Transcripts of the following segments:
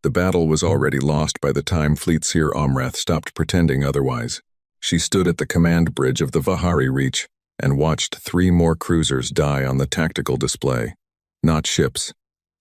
The battle was already lost by the time Fleet Seer Omrath stopped pretending otherwise. She stood at the command bridge of the Vahari Reach and watched 3 more cruisers die on the tactical display. Not ships.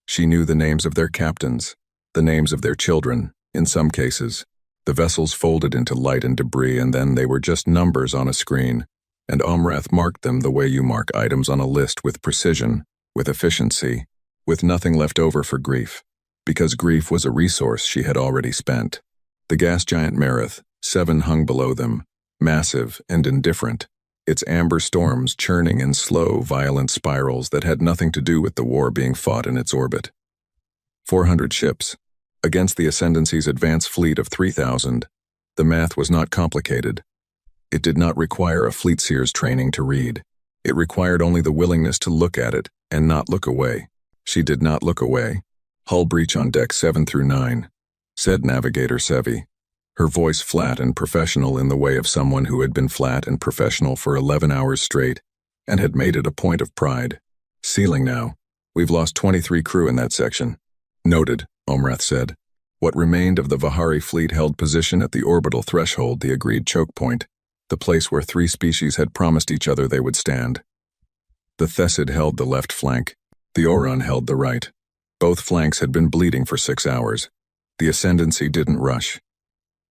She knew the names of their captains, the names of their children, in some cases. The vessels folded into light and debris, and then they were just numbers on a screen, and Omrath marked them the way you mark items on a list, with precision, with efficiency, with nothing left over for grief, because grief was a resource she had already spent. The gas giant Marith, 7 hung below them, massive and indifferent, its amber storms churning in slow, violent spirals that had nothing to do with the war being fought in its orbit. 400 ships. Against the Ascendancy's advance fleet of 3,000, the math was not complicated. It did not require a Fleet Seer's training to read. It required only the willingness to look at it and not look away. She did not look away. "Hull breach on deck 7 through 9, said Navigator Sevi, her voice flat and professional in the way of someone who had been flat and professional for 11 hours straight and had made it a point of pride. "Sealing now. We've lost 23 crew in that section." "Noted," Omrath said. What remained of the Vahari fleet held position at the orbital threshold, the agreed choke point, the place where 3 species had promised each other they would stand. The Thessid held the left flank. The Oron held the right. Both flanks had been bleeding for 6 hours. The Ascendancy didn't rush.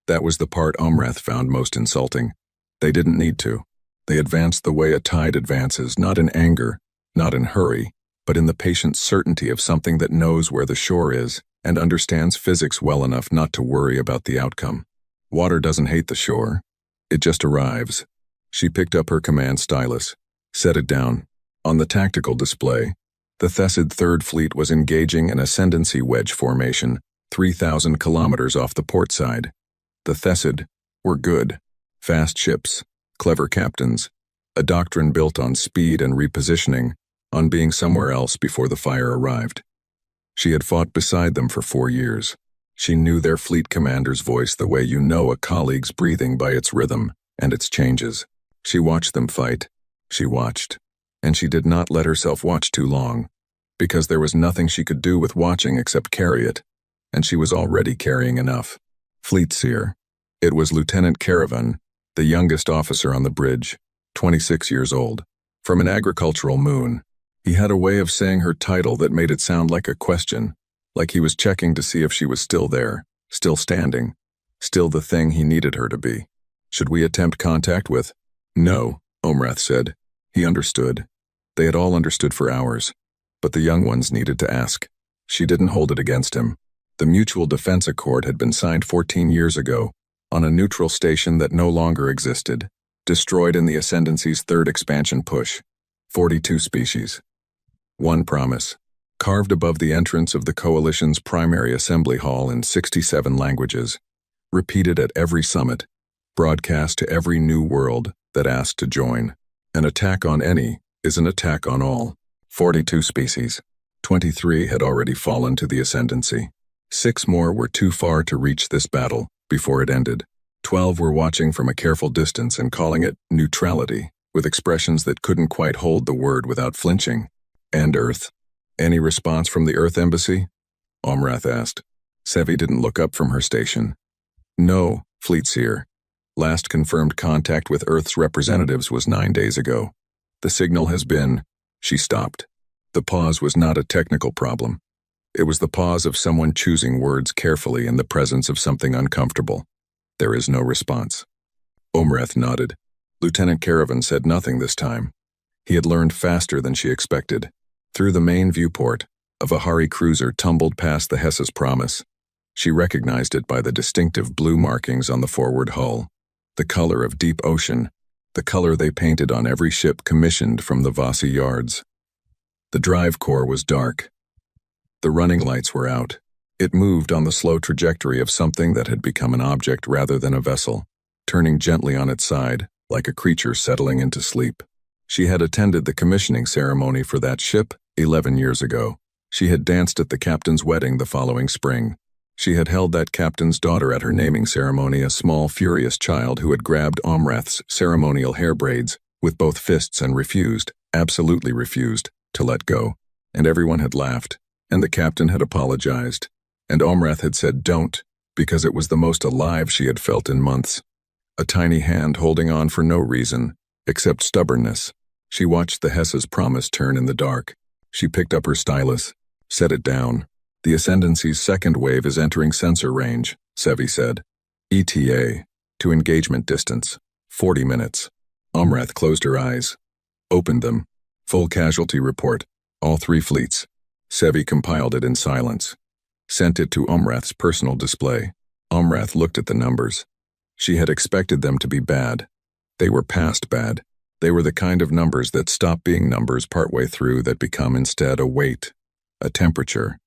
That was the part Omrath found most insulting. They didn't need to. They advanced the way a tide advances, not in anger, not in hurry, but in the patient certainty of something that knows where the shore is and understands physics well enough not to worry about the outcome. Water doesn't hate the shore. It just arrives. She picked up her command stylus, set it down. On the tactical display, the Thessid Third Fleet was engaging an Ascendancy wedge formation 3,000 kilometers off the port side. The Thessid were good, fast ships, clever captains, a doctrine built on speed and repositioning, on being somewhere else before the fire arrived. She had fought beside them for 4 years. She knew their fleet commander's voice the way you know a colleague's breathing by its rhythm and its changes. She watched them fight. She watched. And she did not let herself watch too long, because there was nothing she could do with watching except carry it, and she was already carrying enough. Fleet Seer. It was Lieutenant Caravan, the youngest officer on the bridge, 26 years old, from an agricultural moon. He had a way of saying her title that made it sound like a question, like he was checking to see if she was still there, still standing, still the thing he needed her to be. "Should we attempt contact with?" "No," Omrath said. He understood. They had all understood for hours, but the young ones needed to ask. She didn't hold it against him. The Mutual Defense Accord had been signed 14 years ago, on a neutral station that no longer existed, destroyed in the Ascendancy's 3rd expansion push. 42 species. One promise, carved above the entrance of the Coalition's primary assembly hall in 67 languages, repeated at every summit, broadcast to every new world that asked to join. An attack on any is an attack on all. 42 species. 23 had already fallen to the Ascendancy. 6 more were too far to reach this battle before it ended. 12 were watching from a careful distance and calling it neutrality, with expressions that couldn't quite hold the word without flinching. And Earth. "Any response from the Earth Embassy?" Omrath asked. Sevi didn't look up from her station. "No, Fleet Seer. Last confirmed contact with Earth's representatives was 9 days ago. The signal has been..." She stopped. The pause was not a technical problem. It was the pause of someone choosing words carefully in the presence of something uncomfortable. "There is no response." Omrath nodded. Lieutenant Caravan said nothing this time. He had learned faster than she expected. Through the main viewport, a Vahari cruiser tumbled past the Hessa's Promise. She recognized it by the distinctive blue markings on the forward hull, the color of deep ocean, the color they painted on every ship commissioned from the Vasi yards. The drive core was dark. The running lights were out. It moved on the slow trajectory of something that had become an object rather than a vessel, turning gently on its side, like a creature settling into sleep. She had attended the commissioning ceremony for that ship 11 years ago. She had danced at the captain's wedding the following spring. She had held that captain's daughter at her naming ceremony, a small, furious child who had grabbed Omrath's ceremonial hair braids with both fists and refused, absolutely refused, to let go. And everyone had laughed, and the captain had apologized, And Omrath had said don't, because it was the most alive she had felt in months. A tiny hand holding on for no reason, except stubbornness. She watched the Hessa's promise turn in the dark. She picked up her stylus, set it down. The Ascendancy's second wave is entering sensor range, Sevi said. ETA, to engagement distance, 40 minutes. Omrath closed her eyes, opened them. Full casualty report, all 3 fleets. Sevi compiled it in silence, sent it to Omrath's personal display. Omrath looked at the numbers. She had expected them to be bad. They were past bad. They were the kind of numbers that stop being numbers partway through, that become instead a weight, a temperature,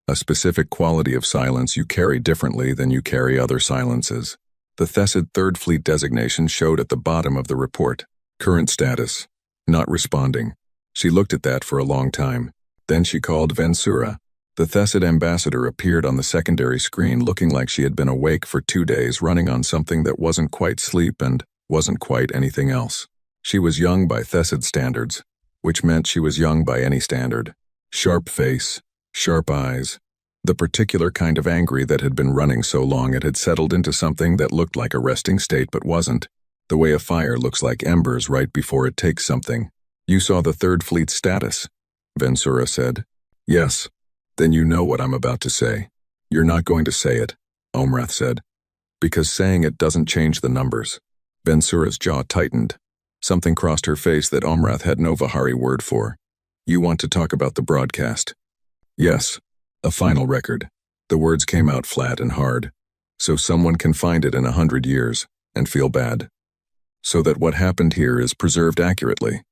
a specific quality of silence you carry differently than you carry other silences. The Thessid Third Fleet designation showed at the bottom of the report. Current status, not responding. She looked at that for a long time. Then she called Vensura. The Thessid ambassador appeared on the secondary screen, looking like she had been awake for 2 days, running on something that wasn't quite sleep and wasn't quite anything else. She was young by Thessid standards, which meant she was young by any standard. Sharp face, sharp eyes. The particular kind of angry that had been running so long it had settled into something that looked like a resting state but wasn't. The way a fire looks like embers right before it takes something. You saw the Third Fleet's status, Vensura said. Yes. Then you know what I'm about to say. You're not going to say it, Omrath said. Because saying it doesn't change the numbers. Vensura's jaw tightened. Something crossed her face that Omrath had no Vahari word for. You want to talk about the broadcast? Yes. A final record. The words came out flat and hard. So someone can find it in 100 years and feel bad. So that what happened here is preserved accurately,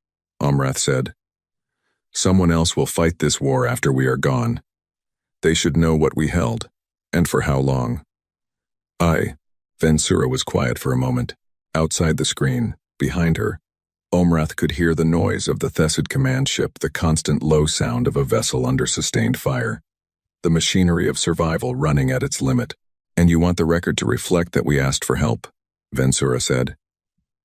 Omrath said. Someone else will fight this war after we are gone. They should know what we held, and for how long. Vensura was quiet for a moment. Outside the screen, behind her, Omrath could hear the noise of the Thessid command ship, the constant low sound of a vessel under sustained fire. The machinery of survival running at its limit. And you want the record to reflect that we asked for help, Vensura said.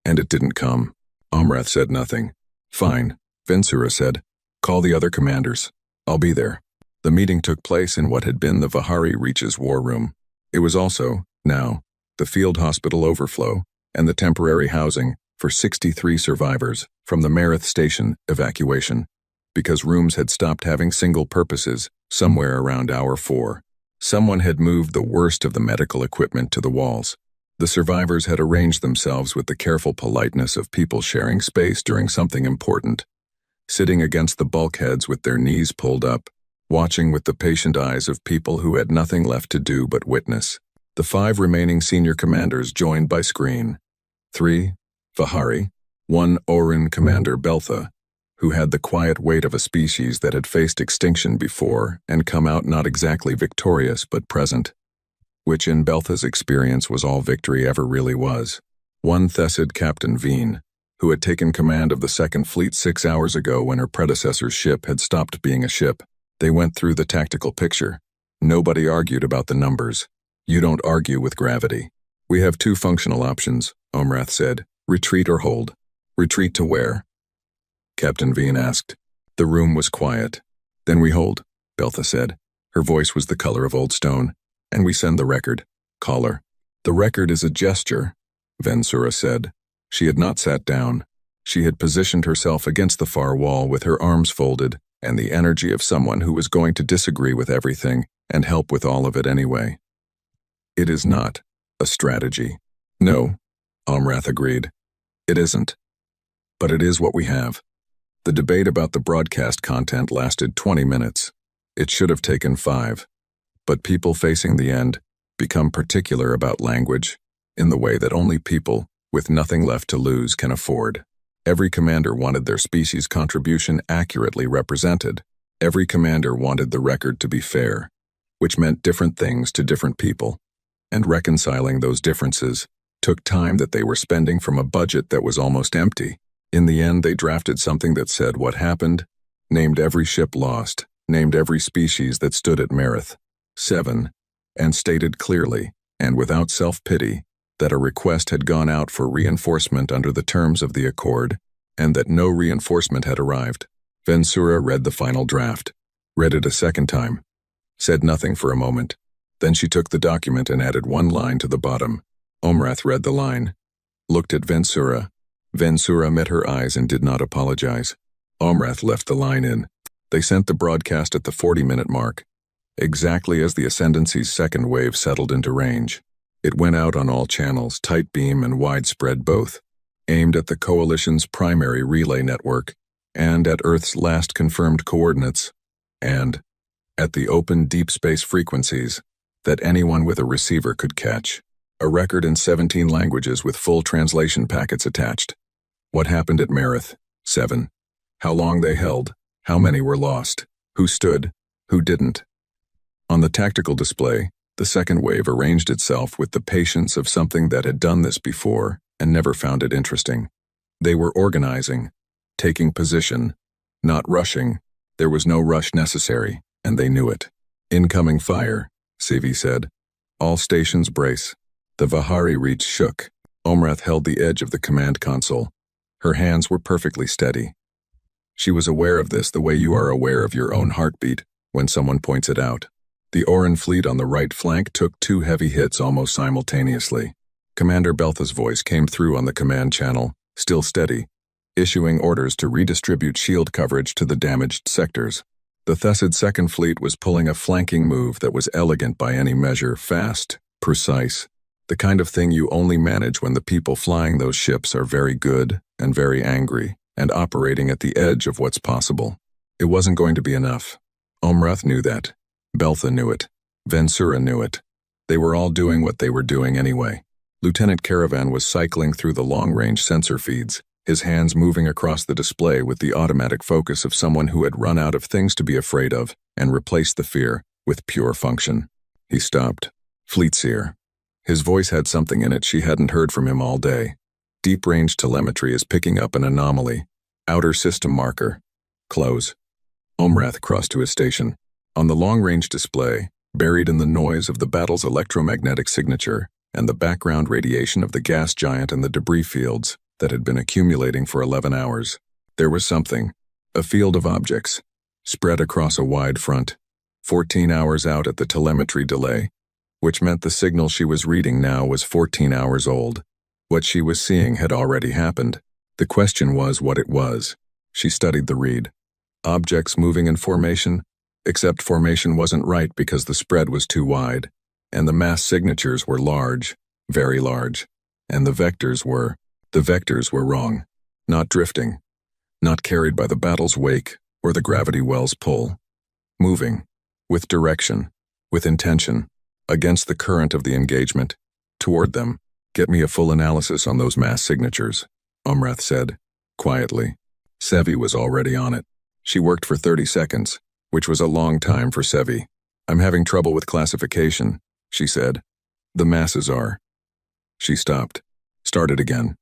And it didn't come. Omrath said nothing. Fine, Vensura said. Call the other commanders. I'll be there. The meeting took place in what had been the Vahari Reach's war room. It was also, now, the field hospital overflow and the temporary housing for 63 survivors from the Marith Station evacuation, because rooms had stopped having single purposes somewhere around hour 4. Someone had moved the worst of the medical equipment to the walls. The survivors had arranged themselves with the careful politeness of people sharing space during something important, sitting against the bulkheads with their knees pulled up, watching with the patient eyes of people who had nothing left to do but witness. The 5 remaining senior commanders joined by screen. 3, Vahari, 1 Orin Commander Beltha, who had the quiet weight of a species that had faced extinction before and come out not exactly victorious but present, which in Beltha's experience was all victory ever really was. 1 Thessid Captain Veen, who had taken command of the Second Fleet 6 hours ago when her predecessor's ship had stopped being a ship. They went through the tactical picture. Nobody argued about the numbers. You don't argue with gravity. We have 2 functional options, Omrath said. Retreat or hold. Retreat to where? Captain Veen asked. The room was quiet. Then we hold, Beltha said. Her voice was the color of old stone. And we send the record. Caller. The record is a gesture, Vensura said. She had not sat down. She had positioned herself against the far wall with her arms folded and the energy of someone who was going to disagree with everything and help with all of it anyway. It is not a strategy. No, Omrath agreed. It isn't. But it is what we have. The debate about the broadcast content lasted 20 minutes. It should have taken 5. But people facing the end become particular about language in the way that only people with nothing left to lose can afford. Every commander wanted their species' contribution accurately represented. Every commander wanted the record to be fair, which meant different things to different people. And reconciling those differences took time that they were spending from a budget that was almost empty. In the end, they drafted something that said what happened, named every ship lost, named every species that stood at Marith, 7, and stated clearly, and without self-pity, that a request had gone out for reinforcement under the terms of the accord, and that no reinforcement had arrived. Vensura read the final draft, read it a second time, said nothing for a moment, Then she took the document and added one line to the bottom. Omrath read the line. Looked at Vensura. Vensura met her eyes and did not apologize. Omrath left the line in. They sent the broadcast at the 40-minute mark, exactly as the Ascendancy's second wave settled into range. It went out on all channels, tight beam and widespread both, aimed at the Coalition's primary relay network, and at Earth's last confirmed coordinates, and at the open deep space frequencies that anyone with a receiver could catch. A record in 17 languages with full translation packets attached. What happened at Marith? 7. How long they held. How many were lost. Who stood. Who didn't. On the tactical display, the second wave arranged itself with the patience of something that had done this before and never found it interesting. They were organizing, taking position, not rushing. There was no rush necessary, and they knew it. Incoming fire, Sivi said. All stations brace. The Vahari Reach shook. Omrath held the edge of the command console. Her hands were perfectly steady. She was aware of this the way you are aware of your own heartbeat when someone points it out. The Oran fleet on the right flank took 2 heavy hits almost simultaneously. Commander Beltha's voice came through on the command channel, still steady, issuing orders to redistribute shield coverage to the damaged sectors. The Thessid Second Fleet was pulling a flanking move that was elegant by any measure, fast, precise, the kind of thing you only manage when the people flying those ships are very good and very angry and operating at the edge of what's possible. It wasn't going to be enough. Omrath knew that. Beltha knew it. Vensura knew it. They were all doing what they were doing anyway. Lieutenant Caravan was cycling through the long-range sensor feeds, his hands moving across the display with the automatic focus of someone who had run out of things to be afraid of and replaced the fear with pure function. He stopped. Fleetseer. His voice had something in it she hadn't heard from him all day. Deep-range telemetry is picking up an anomaly. Outer system marker. Close. Omrath crossed to his station. On the long-range display, buried in the noise of the battle's electromagnetic signature and the background radiation of the gas giant and the debris fields that had been accumulating for 11 hours, there was something, a field of objects, spread across a wide front, 14 hours out at the telemetry delay, which meant the signal she was reading now was 14 hours old. What she was seeing had already happened. The question was what it was. She studied the read. Objects moving in formation, except formation wasn't right because the spread was too wide, and the mass signatures were large, very large, and the vectors were wrong, not drifting, not carried by the battle's wake or the gravity well's pull, moving, with direction, with intention, against the current of the engagement, toward them. Get me a full analysis on those mass signatures, Omrath said, quietly. Sevi was already on it. She worked for 30 seconds, which was a long time for Sevi. I'm having trouble with classification, she said. The masses are. She stopped. Started again.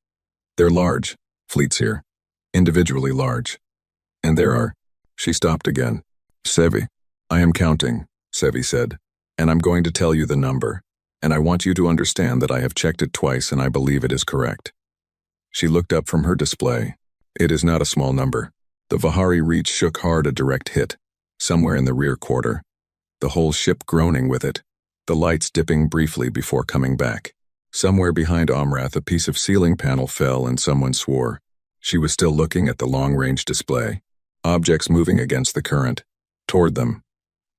They're large, Fleetseer. Individually large. And there are. She stopped again. Sevi. I am counting, Sevi said. And I'm going to tell you the number. And I want you to understand that I have checked it twice and I believe it is correct. She looked up from her display. It is not a small number. The Vahari Reach shook hard a direct hit, somewhere in the rear quarter. The whole ship groaning with it, the lights dipping briefly before coming back. Somewhere behind Omrath a piece of ceiling panel fell and someone swore. She was still looking at the long-range display. Objects moving against the current, toward them.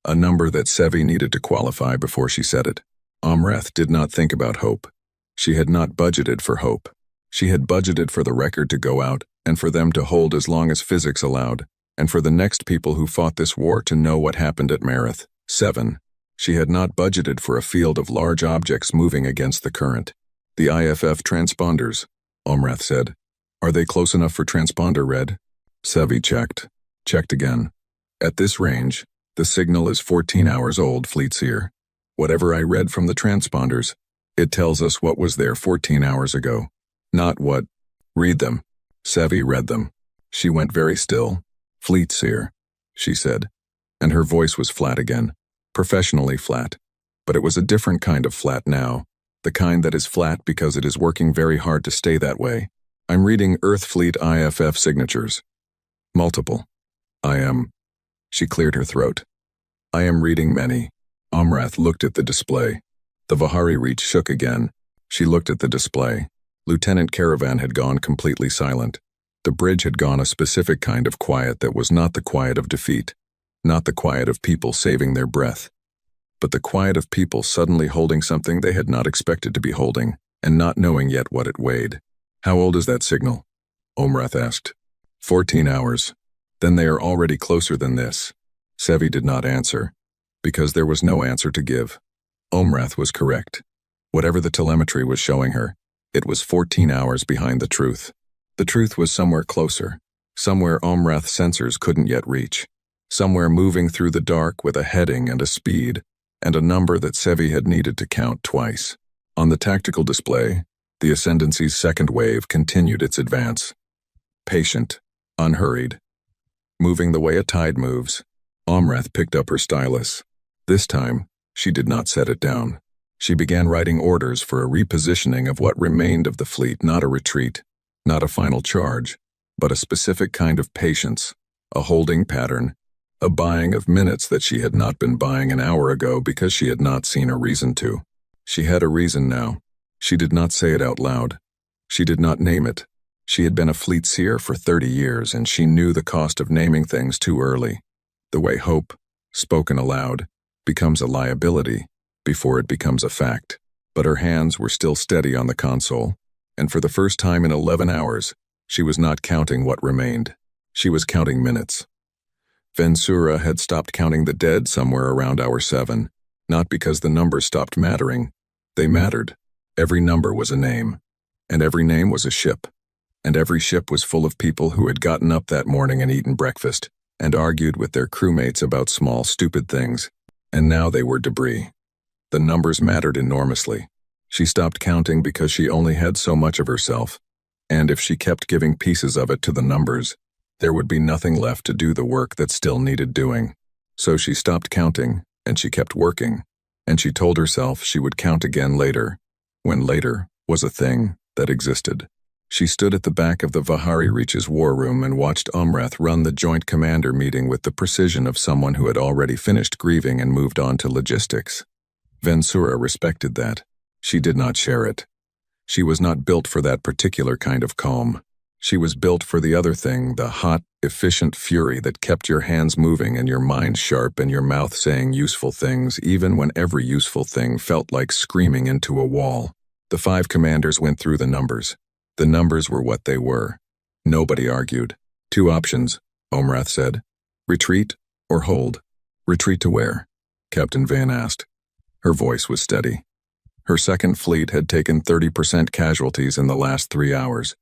A number that Sevi needed to qualify before she said it. Omrath did not think about hope. She had not budgeted for hope. She had budgeted for the record to go out and for them to hold as long as physics allowed, and for the next people who fought this war to know what happened at Marith. 7. She had not budgeted for a field of large objects moving against the current. The IFF transponders, Omrath said. Are they close enough for transponder read? Sevi checked. Checked again. At this range, the signal is 14 hours old, Fleetseer. Whatever I read from the transponders, it tells us what was there 14 hours ago. Not what. Read them. Sevi read them. She went very still. Fleetseer, she said, and her voice was flat again, professionally flat, but it was a different kind of flat now, the kind that is flat because it is working very hard to stay that way. I'm reading Earth Fleet IFF signatures. Multiple. She cleared her throat. I am reading many. Omrath looked at the display. The Vahari Reach shook again. She looked at the display. Lieutenant Caravan had gone completely silent. The bridge had gone a specific kind of quiet that was not the quiet of defeat, not the quiet of people saving their breath, but the quiet of people suddenly holding something they had not expected to be holding, and not knowing yet what it weighed. "How old is that signal?" Omrath asked. 14 hours. Then they are already closer than this. Sevi did not answer, because there was no answer to give. Omrath was correct. Whatever the telemetry was showing her, it was 14 hours behind the truth. The truth was somewhere closer, somewhere Omrath's sensors couldn't yet reach, somewhere moving through the dark with a heading and a speed, and a number that Sevi had needed to count twice. On the tactical display, the Ascendancy's second wave continued its advance. Patient, unhurried. Moving the way a tide moves, Omrath picked up her stylus. This time, she did not set it down. She began writing orders for a repositioning of what remained of the fleet, not a retreat, not a final charge, but a specific kind of patience, a holding pattern, a buying of minutes that she had not been buying an hour ago because she had not seen a reason to. She had a reason now. She did not say it out loud. She did not name it. She had been a fleet seer for 30 years, and she knew the cost of naming things too early. The way hope, spoken aloud, becomes a liability before it becomes a fact. But her hands were still steady on the console, and for the first time in 11 hours, she was not counting what remained. She was counting minutes. Vensura had stopped counting the dead somewhere around hour 7, not because the numbers stopped mattering. They mattered. Every number was a name, and every name was a ship, and every ship was full of people who had gotten up that morning and eaten breakfast, and argued with their crewmates about small, stupid things, and now they were debris. The numbers mattered enormously. She stopped counting because she only had so much of herself, and if she kept giving pieces of it to the numbers, there would be nothing left to do the work that still needed doing. So she stopped counting, and she kept working, and she told herself she would count again later, when later was a thing that existed. She stood at the back of the Vahari Reach's war room and watched Omrath run the joint commander meeting with the precision of someone who had already finished grieving and moved on to logistics. Vensura respected that. She did not share it. She was not built for that particular kind of calm. She was built for the other thing, the hot, efficient fury that kept your hands moving and your mind sharp and your mouth saying useful things even when every useful thing felt like screaming into a wall. The 5 commanders went through the numbers. The numbers were what they were. Nobody argued. 2 options, Omrath said. Retreat or hold. Retreat to where? Captain Van asked. Her voice was steady. Her second fleet had taken 30% casualties in the last 3 hours.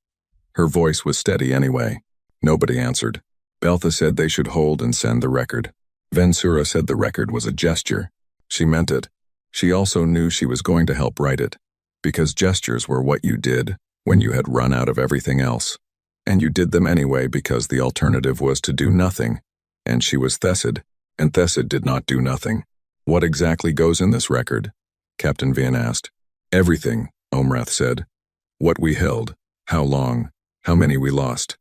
Her voice was steady anyway. Nobody answered. Beltha said they should hold and send the record. Vensura said the record was a gesture. She meant it. She also knew she was going to help write it, because gestures were what you did when you had run out of everything else. And you did them anyway because the alternative was to do nothing. And she was Thessid, and Thessid did not do nothing. What exactly goes in this record? Captain Van asked. Everything, Omrath said. What we held, how long, how many we lost.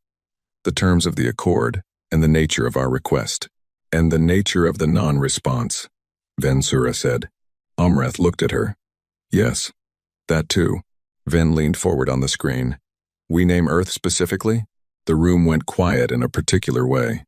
The terms of the accord, and the nature of our request, and the nature of the non-response, Vensura said. Omrath looked at her. Yes, that too. Ven leaned forward on the screen. We name Earth specifically? The room went quiet in a particular way.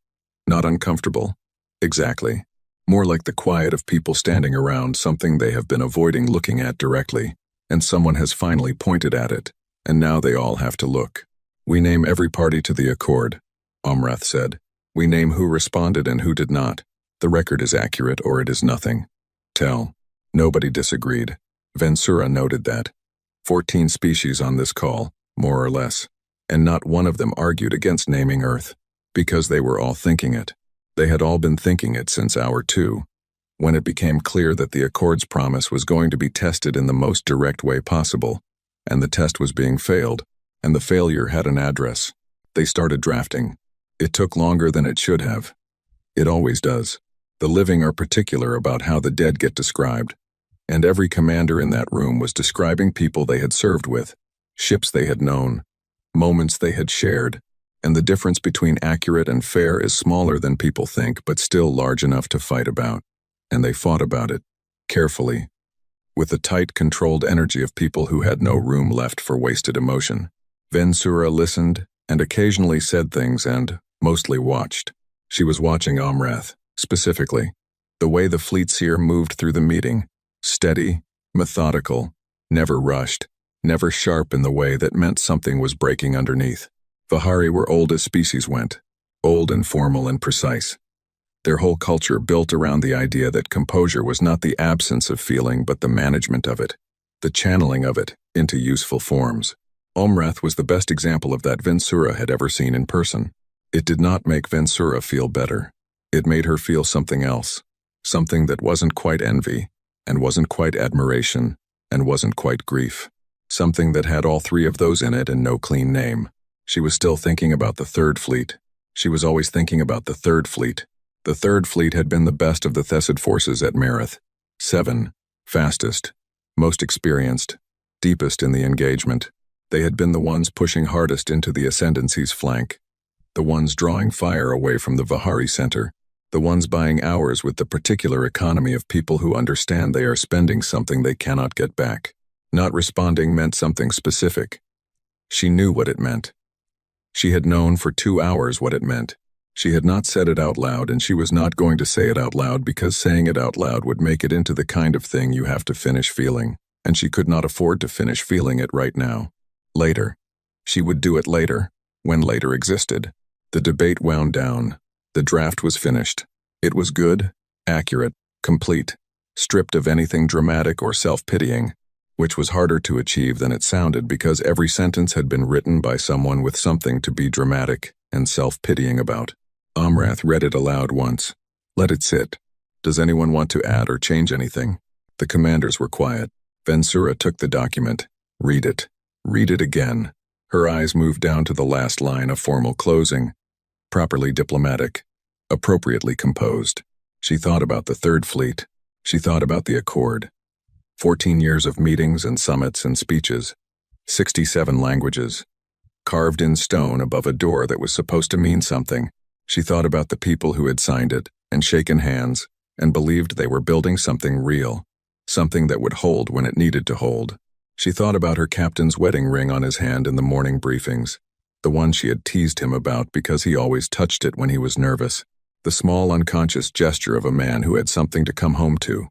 Not uncomfortable. Exactly. More like the quiet of people standing around something they have been avoiding looking at directly, and someone has finally pointed at it, and now they all have to look. We name every party to the accord, Omrath said. We name who responded and who did not. The record is accurate or it is nothing. Tell. Nobody disagreed. Vensura noted that. 14 species on this call, more or less, and not one of them argued against naming Earth, because they were all thinking it. They had all been thinking it since hour 2, when it became clear that the Accord's promise was going to be tested in the most direct way possible, and the test was being failed, and the failure had an address. They started drafting. It took longer than it should have. It always does. The living are particular about how the dead get described, and every commander in that room was describing people they had served with, ships they had known, moments they had shared, and the difference between accurate and fair is smaller than people think, but still large enough to fight about. And they fought about it. carefully, with the tight, controlled energy of people who had no room left for wasted emotion. Vensura listened and occasionally said things and mostly watched. She was watching Omrath, specifically. The way the fleet seer moved through the meeting, steady, methodical, never rushed, never sharp in the way that meant something was breaking underneath. Vahari were old as species went, old and formal and precise. Their whole culture built around the idea that composure was not the absence of feeling but the management of it, the channeling of it into useful forms. Omrath was the best example of that Vensura had ever seen in person. It did not make Vensura feel better. It made her feel something else, something that wasn't quite envy, and wasn't quite admiration, and wasn't quite grief. Something that had all three of those in it and no clean name. She was still thinking about the Third Fleet. She was always thinking about the Third Fleet. The Third Fleet had been the best of the Thessid forces at Mareth. 7, fastest, most experienced, deepest in the engagement. They had been the ones pushing hardest into the Ascendancy's flank, the ones drawing fire away from the Vahari center, the ones buying hours with the particular economy of people who understand they are spending something they cannot get back. Not responding meant something specific. She knew what it meant. She had known for 2 hours what it meant. She had not said it out loud, and she was not going to say it out loud because saying it out loud would make it into the kind of thing you have to finish feeling, and she could not afford to finish feeling it right now. Later. She would do it later, when later existed. The debate wound down. The draft was finished. It was good, accurate, complete, stripped of anything dramatic or self-pitying, which was harder to achieve than it sounded because every sentence had been written by someone with something to be dramatic and self-pitying about. Omrath read it aloud once. Let it sit. Does anyone want to add or change anything? The commanders were quiet. Vensura took the document. Read it. Read it again. Her eyes moved down to the last line of formal closing. Properly diplomatic. Appropriately composed. She thought about the Third Fleet. She thought about the Accord. 14 years of meetings and summits and speeches. 67 languages. Carved in stone above a door that was supposed to mean something. She thought about the people who had signed it and shaken hands and believed they were building something real, something that would hold when it needed to hold. She thought about her captain's wedding ring on his hand in the morning briefings, the one she had teased him about because he always touched it when he was nervous, the small unconscious gesture of a man who had something to come home to.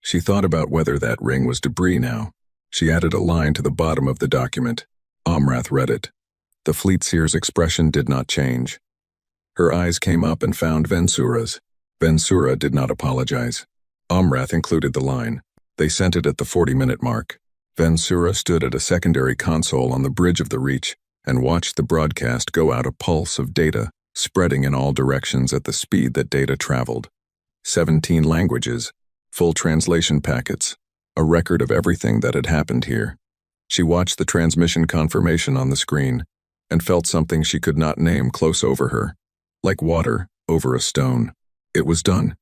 She thought about whether that ring was debris now. She added a line to the bottom of the document. Omrath read it. The fleet seer's expression did not change. Her eyes came up and found Vensura's. Vensura did not apologize. Omrath included the line. They sent it at the 40-minute mark. Vensura stood at a secondary console on the bridge of the Reach and watched the broadcast go out, a pulse of data, spreading in all directions at the speed that data traveled. 17 languages, full translation packets, a record of everything that had happened here. She watched the transmission confirmation on the screen and felt something she could not name close over her, like water over a stone. It was done.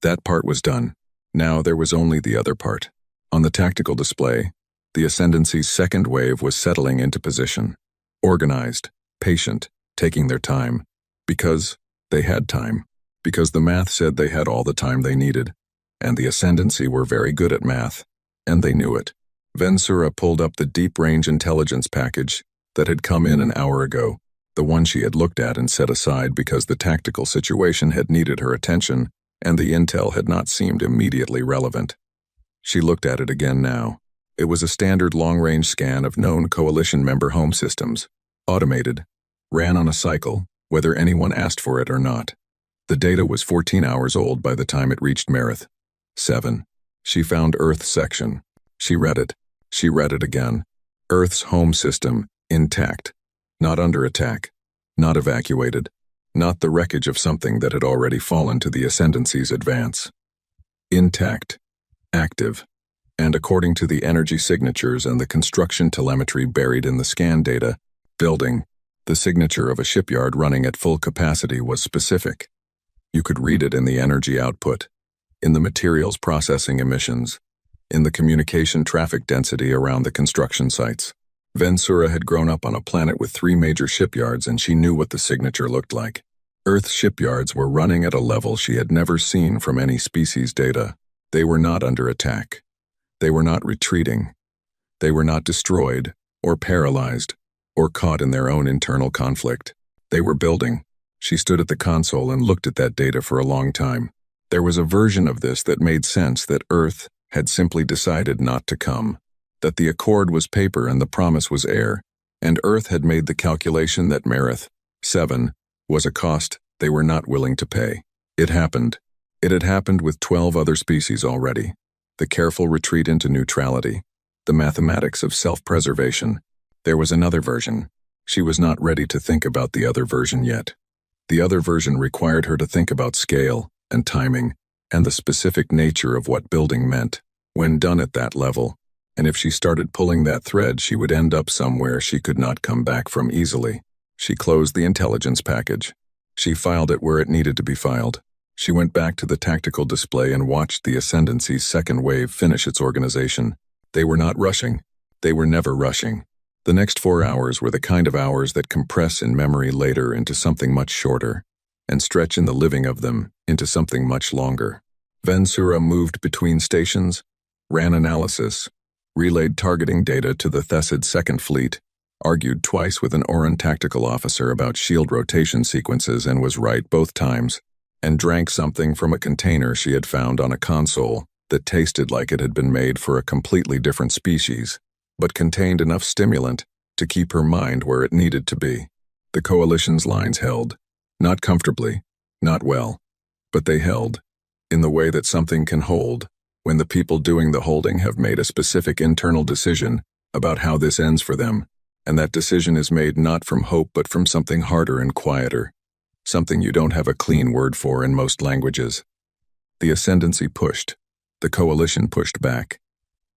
That part was done. Now there was only the other part. On the tactical display, the Ascendancy's second wave was settling into position. Organized, patient, taking their time. Because they had time. Because the math said they had all the time they needed. And the Ascendancy were very good at math. And they knew it. Vensura pulled up the deep-range intelligence package that had come in an hour ago, the one she had looked at and set aside because the tactical situation had needed her attention and the intel had not seemed immediately relevant. She looked at it again now. It was a standard long-range scan of known coalition member home systems, automated, ran on a cycle, whether anyone asked for it or not. The data was 14 hours old by the time it reached Mareth. 7. She found Earth section. She read it. She read it again. Earth's home system, intact. Not under attack. Not evacuated. Not the wreckage of something that had already fallen to the Ascendancy's advance. Intact. Active. And according to the energy signatures and the construction telemetry buried in the scan data, building, the signature of a shipyard running at full capacity was specific. You could read it in the energy output, in the materials processing emissions, in the communication traffic density around the construction sites. Vensura had grown up on a planet with 3 major shipyards, and she knew what the signature looked like. Earth's shipyards were running at a level she had never seen from any species data. They were not under attack. They were not retreating. They were not destroyed, or paralyzed, or caught in their own internal conflict. They were building. She stood at the console and looked at that data for a long time. There was a version of this that made sense, that Earth had simply decided not to come, that the accord was paper and the promise was air, and Earth had made the calculation that Marith, 7, was a cost they were not willing to pay. It happened. It had happened with 12 other species already. The careful retreat into neutrality, the mathematics of self-preservation. There was another version. She was not ready to think about the other version yet. The other version required her to think about scale and timing and the specific nature of what building meant when done at that level, and if she started pulling that thread, she would end up somewhere she could not come back from easily. She closed the intelligence package. She filed it where it needed to be filed. She went back to the tactical display and watched the Ascendancy's second wave finish its organization. They were not rushing. They were never rushing. The next 4 hours were the kind of hours that compress in memory later into something much shorter, and stretch in the living of them into something much longer. Vensura moved between stations, ran analysis, relayed targeting data to the Thessid Second Fleet, argued twice with an Oran tactical officer about shield rotation sequences and was right both times, and drank something from a container she had found on a console that tasted like it had been made for a completely different species, but contained enough stimulant to keep her mind where it needed to be. The Coalition's lines held. Not comfortably, not well, but they held, in the way that something can hold when the people doing the holding have made a specific internal decision about how this ends for them, and that decision is made not from hope but from something harder and quieter, something you don't have a clean word for in most languages. The Ascendancy pushed. The Coalition pushed back.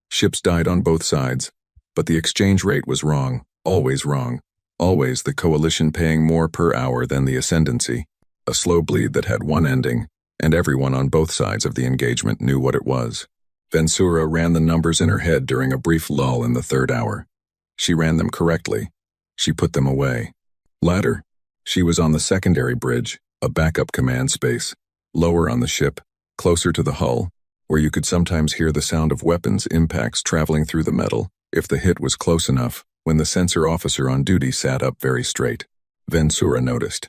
Ships died on both sides, but the exchange rate was wrong, always wrong. Always the Coalition paying more per hour than the Ascendancy, a slow bleed that had one ending, and everyone on both sides of the engagement knew what it was. Vensura ran the numbers in her head during a brief lull in the third hour. She ran them correctly. She put them away. Ladder. She was on the secondary bridge, a backup command space, lower on the ship, closer to the hull, where you could sometimes hear the sound of weapons impacts traveling through the metal, if the hit was close enough. When the sensor officer on duty sat up very straight, Vensura noticed.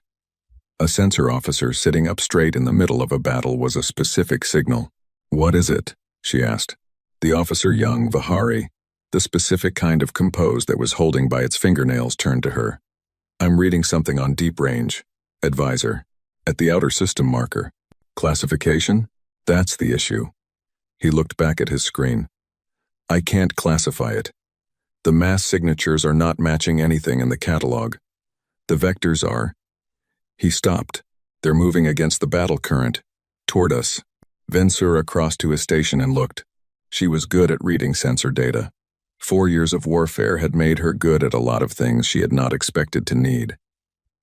A sensor officer sitting up straight in the middle of a battle was a specific signal. "What is it?" she asked. The officer, young Vihari, the specific kind of compose that was holding by its fingernails, turned to her. "I'm reading something on deep range. Advisor. At the outer system marker. Classification? That's the issue." He looked back at his screen. "I can't classify it. The mass signatures are not matching anything in the catalog. The vectors are." He stopped. "They're moving against the battle current. Toward us." Vensura crossed to his station and looked. She was good at reading sensor data. 4 years of warfare had made her good at a lot of things she had not expected to need.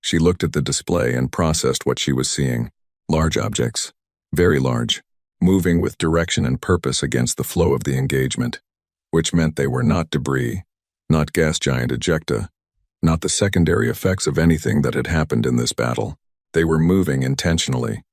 She looked at the display and processed what she was seeing. Large objects. Very large. Moving with direction and purpose against the flow of the engagement. Which meant they were not debris. Not gas giant ejecta, not the secondary effects of anything that had happened in this battle. They were moving intentionally,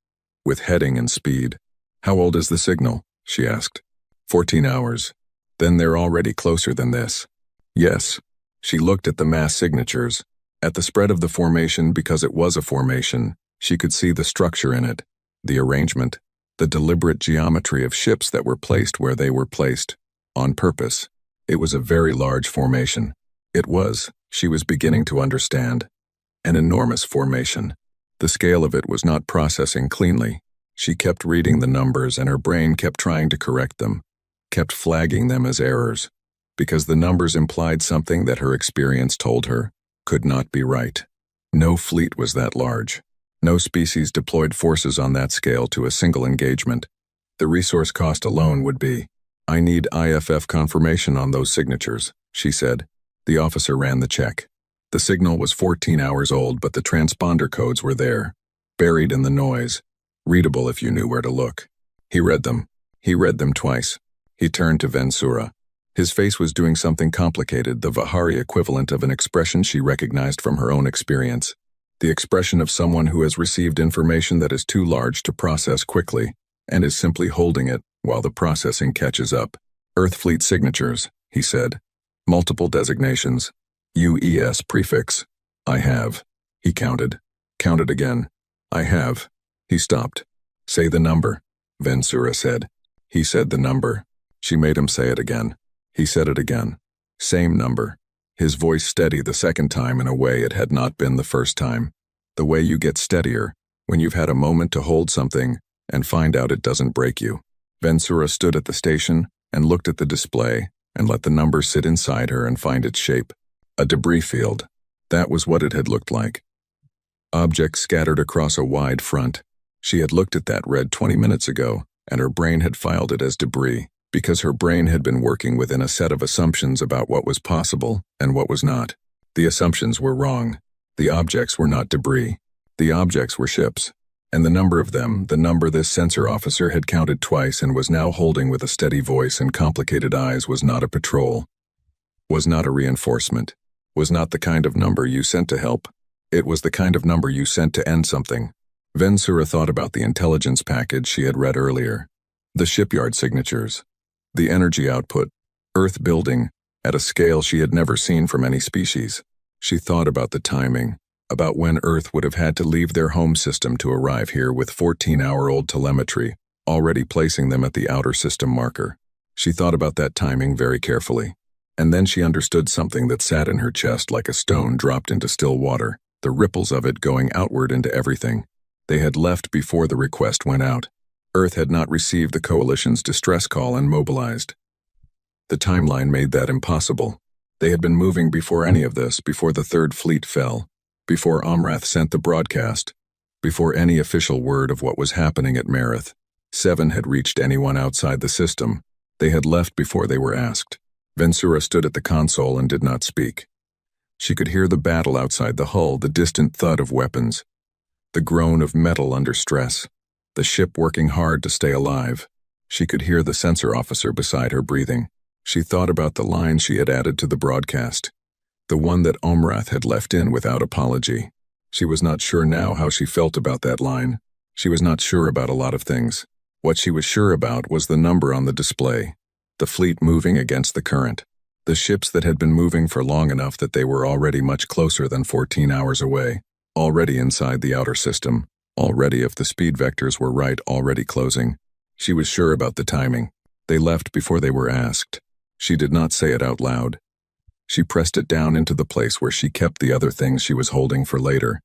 with heading and speed. "How old is the signal?" she asked. 14 hours. Then they're already closer than this. Yes. She looked at the mass signatures, at the spread of the formation because it was a formation. She could see the structure in it, the arrangement, the deliberate geometry of ships that were placed where they were placed, on purpose. It was a very large formation. It was, she was beginning to understand, an enormous formation. The scale of it was not processing cleanly. She kept reading the numbers and her brain kept trying to correct them, kept flagging them as errors, because the numbers implied something that her experience told her could not be right. No fleet was that large. No species deployed forces on that scale to a single engagement. The resource cost alone would be, "I need IFF confirmation on those signatures," she said. The officer ran the check. The signal was 14 hours old, but the transponder codes were there, buried in the noise, readable if you knew where to look. He read them. He read them twice. He turned to Vensura. His face was doing something complicated, the Vihari equivalent of an expression she recognized from her own experience. The expression of someone who has received information that is too large to process quickly, and is simply holding it, while the processing catches up. Earth fleet signatures, he said. Multiple designations. UES prefix. I have. He counted. Counted again. I have. He stopped. Say the number, Vensura said. He said the number. She made him say it again. He said it again. Same number. His voice steady the second time in a way it had not been the first time. The way you get steadier, when you've had a moment to hold something and find out it doesn't break you. Vensura stood at the station and looked at the display and let the number sit inside her and find its shape. A debris field. That was what it had looked like. Objects scattered across a wide front. She had looked at that red 20 minutes ago, and her brain had filed it as debris, because her brain had been working within a set of assumptions about what was possible and what was not. The assumptions were wrong. The objects were not debris. The objects were ships. And the number of them, the number this sensor officer had counted twice and was now holding with a steady voice and complicated eyes, was not a patrol, was not a reinforcement, was not the kind of number you sent to help. It was the kind of number you sent to end something. Vensura thought about the intelligence package she had read earlier. The shipyard signatures. The energy output. Earth building, at a scale she had never seen from any species. She thought about the timing, about when Earth would have had to leave their home system to arrive here with 14-hour-old telemetry, already placing them at the outer system marker. She thought about that timing very carefully. And then she understood something that sat in her chest like a stone dropped into still water, the ripples of it going outward into everything. They had left before the request went out. Earth had not received the Coalition's distress call and mobilized. The timeline made that impossible. They had been moving before any of this, before the Third Fleet fell, before Omrath sent the broadcast, before any official word of what was happening at Marith. 7 had reached anyone outside the system. They had left before they were asked. Vensura stood at the console and did not speak. She could hear the battle outside the hull, the distant thud of weapons, the groan of metal under stress, the ship working hard to stay alive. She could hear the sensor officer beside her breathing. She thought about the line she had added to the broadcast, the one that Omrath had left in without apology. She was not sure now how she felt about that line. She was not sure about a lot of things. What she was sure about was the number on the display, the fleet moving against the current, the ships that had been moving for long enough that they were already much closer than 14 hours away, already inside the outer system, already, if the speed vectors were right, already closing. She was sure about the timing. They left before they were asked. She did not say it out loud. She pressed it down into the place where she kept the other things she was holding for later,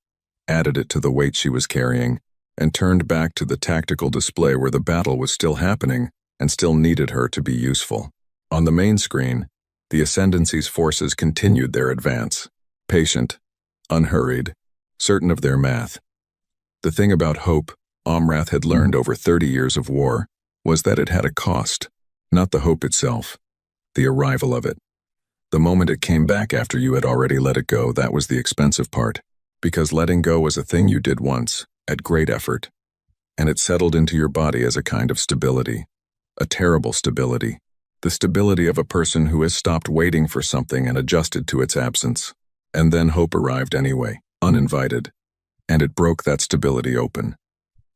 added it to the weight she was carrying, and turned back to the tactical display where the battle was still happening and still needed her to be useful. On the main screen, the Ascendancy's forces continued their advance, patient, unhurried, certain of their math. The thing about hope Omrath had learned over 30 years of war was that it had a cost, not the hope itself, the arrival of it. The moment it came back after you had already let it go, that was the expensive part, because letting go was a thing you did once, at great effort, and it settled into your body as a kind of stability, a terrible stability, the stability of a person who has stopped waiting for something and adjusted to its absence. And then hope arrived anyway, uninvited, and it broke that stability open.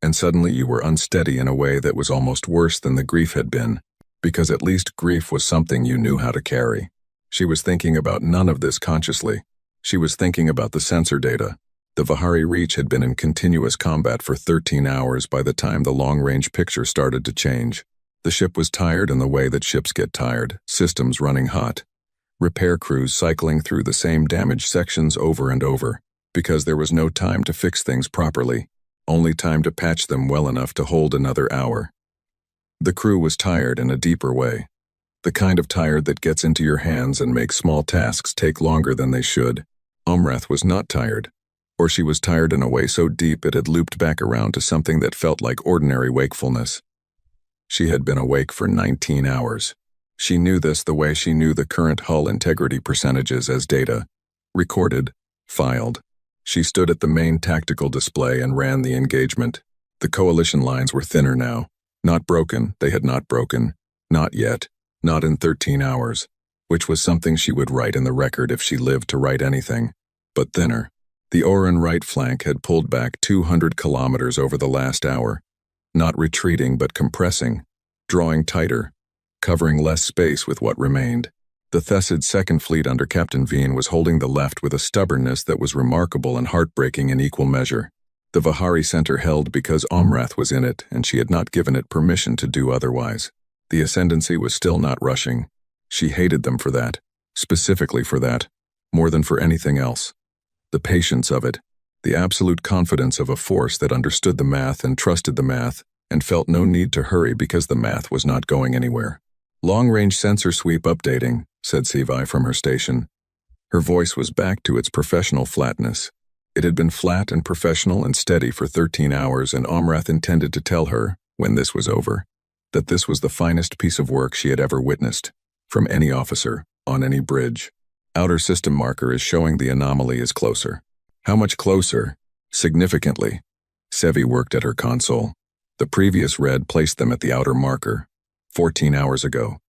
And suddenly you were unsteady in a way that was almost worse than the grief had been, because at least grief was something you knew how to carry. She was thinking about none of this consciously. She was thinking about the sensor data. The Vahari Reach had been in continuous combat for 13 hours by the time the long-range picture started to change. The ship was tired in the way that ships get tired, systems running hot, repair crews cycling through the same damaged sections over and over, because there was no time to fix things properly, only time to patch them well enough to hold another hour. The crew was tired in a deeper way, the kind of tired that gets into your hands and makes small tasks take longer than they should. Omrath was not tired, or she was tired in a way so deep it had looped back around to something that felt like ordinary wakefulness. She had been awake for 19 hours. She knew this the way she knew the current hull integrity percentages as data, recorded, filed. She stood at the main tactical display and ran the engagement. The coalition lines were thinner now. Not broken, they had not broken. Not yet. Not in 13 hours, which was something she would write in the record if she lived to write anything. But thinner. The Oran right flank had pulled back 200 kilometers over the last hour. Not retreating but compressing. drawing tighter, covering less space with what remained. The Thessid Second Fleet under Captain Veen was holding the left with a stubbornness that was remarkable and heartbreaking in equal measure. The Vahari center held because Omrath was in it, and she had not given it permission to do otherwise. The ascendancy was still not rushing. She hated them for that, specifically for that, more than for anything else. The patience of it, the absolute confidence of a force that understood the math and trusted the math, and felt no need to hurry because the math was not going anywhere. Long-range sensor sweep updating, said Sevi from her station. Her voice was back to its professional flatness. It had been flat and professional and steady for 13 hours, and Omrath intended to tell her, when this was over, that this was the finest piece of work she had ever witnessed, from any officer, on any bridge. Outer system marker is showing the anomaly is closer. How much closer? Significantly. Sevi worked at her console. The previous red placed them at the outer marker, 14 hours ago.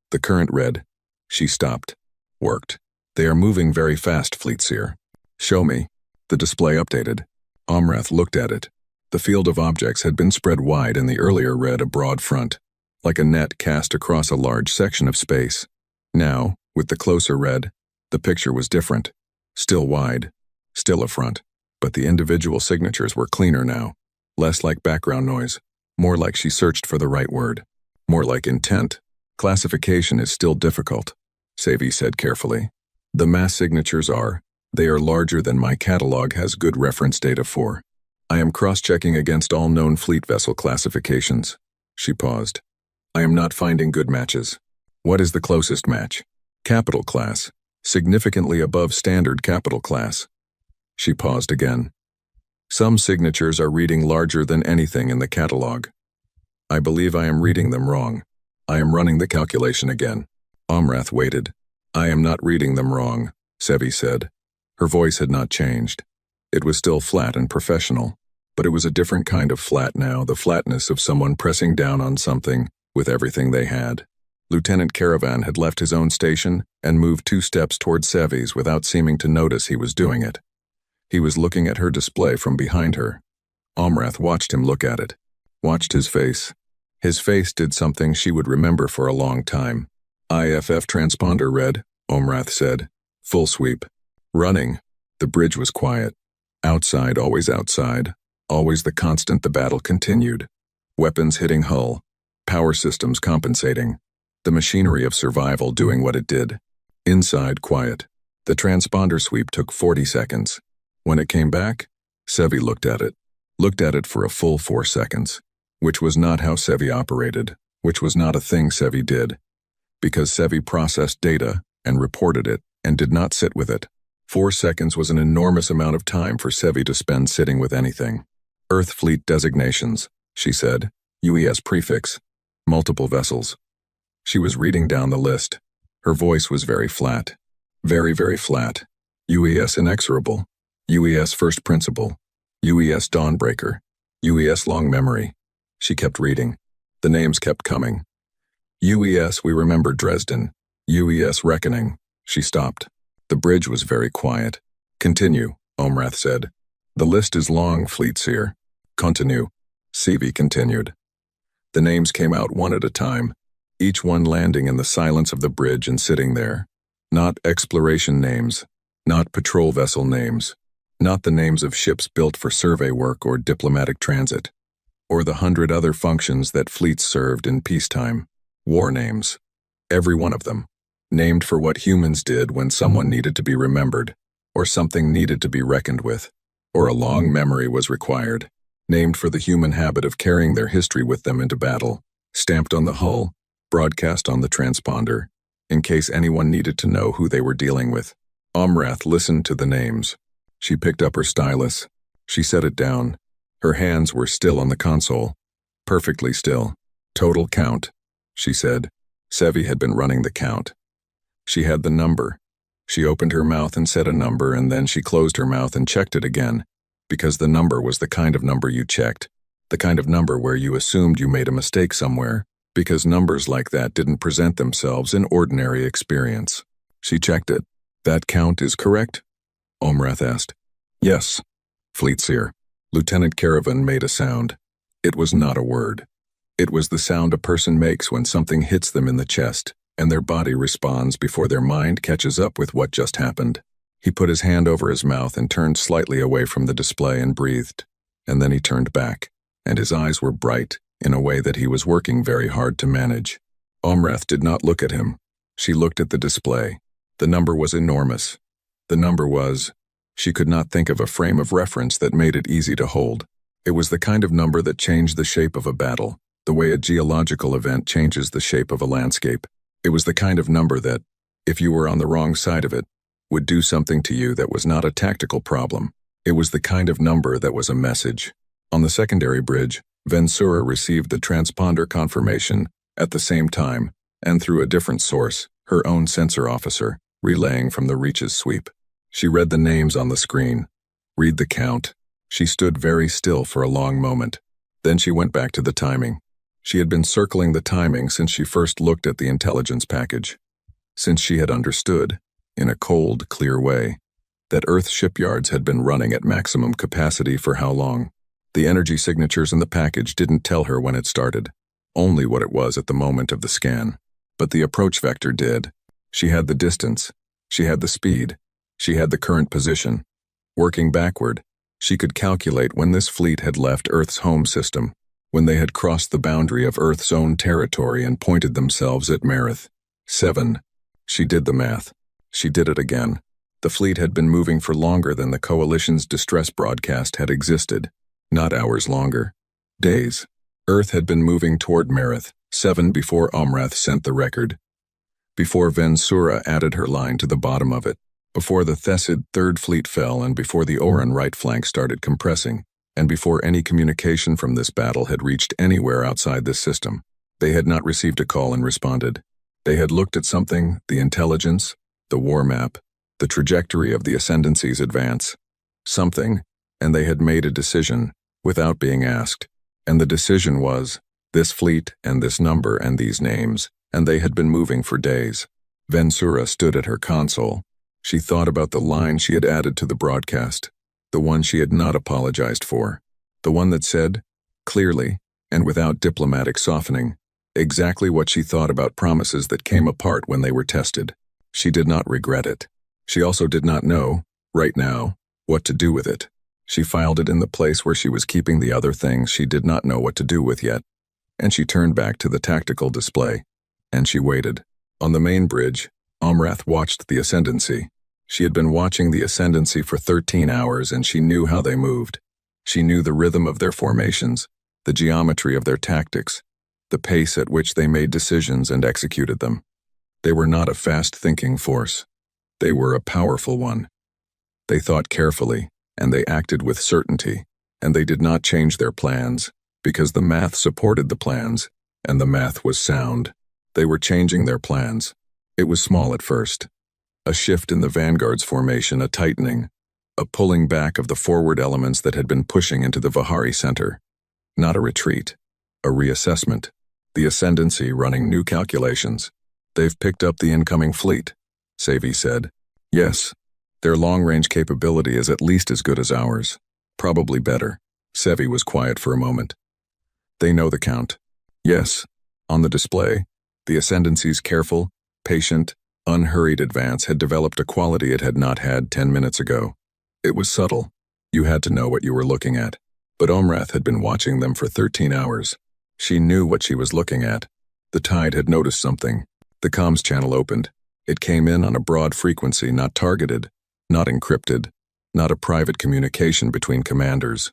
The current red, she stopped, worked. They are moving very fast, Fleetseer. Show me. The display updated. Omrath looked at it. The field of objects had been spread wide in the earlier red a broad front, like a net cast across a large section of space. Now, with the closer red, the picture was different. Still wide, still a front, but the individual signatures were cleaner now, less like background noise, more like she searched for the right word, more like intent. Classification is still difficult, Sevi said carefully. The mass signatures they are larger than my catalog has good reference data for. I am cross-checking against all known fleet vessel classifications. She paused. I am not finding good matches. What is the closest match? Capital class, significantly above standard capital class. She paused again. Some signatures are reading larger than anything in the catalog. I believe I am reading them wrong. I am running the calculation again. Omrath waited. I am not reading them wrong, Sevi said. Her voice had not changed. It was still flat and professional, but it was a different kind of flat now, the flatness of someone pressing down on something with everything they had. Lieutenant Caravan had left his own station and moved 2 steps toward Sevi's without seeming to notice he was doing it. He was looking at her display from behind her. Omrath watched him look at it, watched his face. His face did something she would remember for a long time. IFF transponder read, Omrath said. Full sweep. Running. The bridge was quiet. Outside, always the constant the battle continued. Weapons hitting hull. Power systems compensating. The machinery of survival doing what it did. Inside, quiet. The transponder sweep took 40 seconds. When it came back, Sevi looked at it for a full 4 seconds, which was not how Sevi operated, which was not a thing Sevi did, because Sevi processed data and reported it and did not sit with it. 4 seconds was an enormous amount of time for Sevi to spend sitting with anything. Earth fleet designations, she said. UES prefix. Multiple vessels. She was reading down the list. Her voice was very flat. Very, very flat. UES inexorable. UES first principle. UES dawnbreaker. UES long memory. She kept reading. The names kept coming. UES we remember Dresden. UES reckoning. She stopped. The bridge was very quiet. Continue, Omrath said. The list is long, Fleetseer. Continue. Sevi continued. The names came out one at a time, each one landing in the silence of the bridge and sitting there. Not exploration names, not patrol vessel names, not the names of ships built for survey work or diplomatic transit, or the 100 other functions that fleets served in peacetime. War names. Every one of them. Named for what humans did when someone needed to be remembered, or something needed to be reckoned with, or a long memory was required. Named for the human habit of carrying their history with them into battle, stamped on the hull, broadcast on the transponder, in case anyone needed to know who they were dealing with. Omrath listened to the names. She picked up her stylus. She set it down. Her hands were still on the console. Perfectly still. Total count, she said. Sevi had been running the count. She had the number. She opened her mouth and said a number, and then she closed her mouth and checked it again, because the number was the kind of number you checked, the kind of number where you assumed you made a mistake somewhere, because numbers like that didn't present themselves in ordinary experience. She checked it. That count is correct? Omrath asked. Yes. Fleetseer. Lieutenant Caravan made a sound. It was not a word. It was the sound a person makes when something hits them in the chest, and their body responds before their mind catches up with what just happened. He put his hand over his mouth and turned slightly away from the display and breathed. And then he turned back, and his eyes were bright in a way that he was working very hard to manage. Omrath did not look at him. She looked at the display. The number was enormous. The number was... She could not think of a frame of reference that made it easy to hold. It was the kind of number that changed the shape of a battle, the way a geological event changes the shape of a landscape. It was the kind of number that, if you were on the wrong side of it, would do something to you that was not a tactical problem. It was the kind of number that was a message. On the secondary bridge, Vensura received the transponder confirmation at the same time, and through a different source, her own sensor officer, relaying from the Reach's sweep. She read the names on the screen. Read the count. She stood very still for a long moment. Then she went back to the timing. She had been circling the timing since she first looked at the intelligence package. Since she had understood, in a cold, clear way, that Earth shipyards had been running at maximum capacity for how long. The energy signatures in the package didn't tell her when it started, only what it was at the moment of the scan. But the approach vector did. She had the distance. She had the speed. She had the current position. Working backward, she could calculate when this fleet had left Earth's home system, when they had crossed the boundary of Earth's own territory and pointed themselves at Marith. 7. She did the math. She did it again. The fleet had been moving for longer than the Coalition's distress broadcast had existed. Not hours longer. Days. Earth had been moving toward Marith, 7 before Omrath sent the record. Before Vensura added her line to the bottom of it. Before the Thessid Third Fleet fell and before the Oran right flank started compressing, and before any communication from this battle had reached anywhere outside this system. They had not received a call and responded. They had looked at something, the intelligence, the war map, the trajectory of the Ascendancy's advance. Something, and they had made a decision, without being asked. And the decision was, this fleet and this number and these names, and they had been moving for days. Vensura stood at her console. She thought about the line she had added to the broadcast, the one she had not apologized for, the one that said, clearly, and without diplomatic softening, exactly what she thought about promises that came apart when they were tested. She did not regret it. She also did not know, right now, what to do with it. She filed it in the place where she was keeping the other things she did not know what to do with yet, and she turned back to the tactical display, and she waited. On the main bridge, Omrath watched the Ascendancy. She had been watching the Ascendancy for 13 hours and she knew how they moved. She knew the rhythm of their formations, the geometry of their tactics, the pace at which they made decisions and executed them. They were not a fast-thinking force. They were a powerful one. They thought carefully, and they acted with certainty, and they did not change their plans, because the math supported the plans, and the math was sound. They were changing their plans. It was small at first. A shift in the vanguard's formation, a tightening, a pulling back of the forward elements that had been pushing into the Vihari center. Not a retreat, a reassessment. The Ascendancy running new calculations. They've picked up the incoming fleet, Savi said. Yes, their long-range capability is at least as good as ours. Probably better. Sevi was quiet for a moment. They know the count. Yes, on the display, the Ascendancy's careful, patient, unhurried advance had developed a quality it had not had 10 minutes ago. It was subtle. You had to know what you were looking at. But Omrath had been watching them for 13 hours. She knew what she was looking at. The Tide had noticed something. The comms channel opened. It came in on a broad frequency, not targeted, not encrypted, not a private communication between commanders.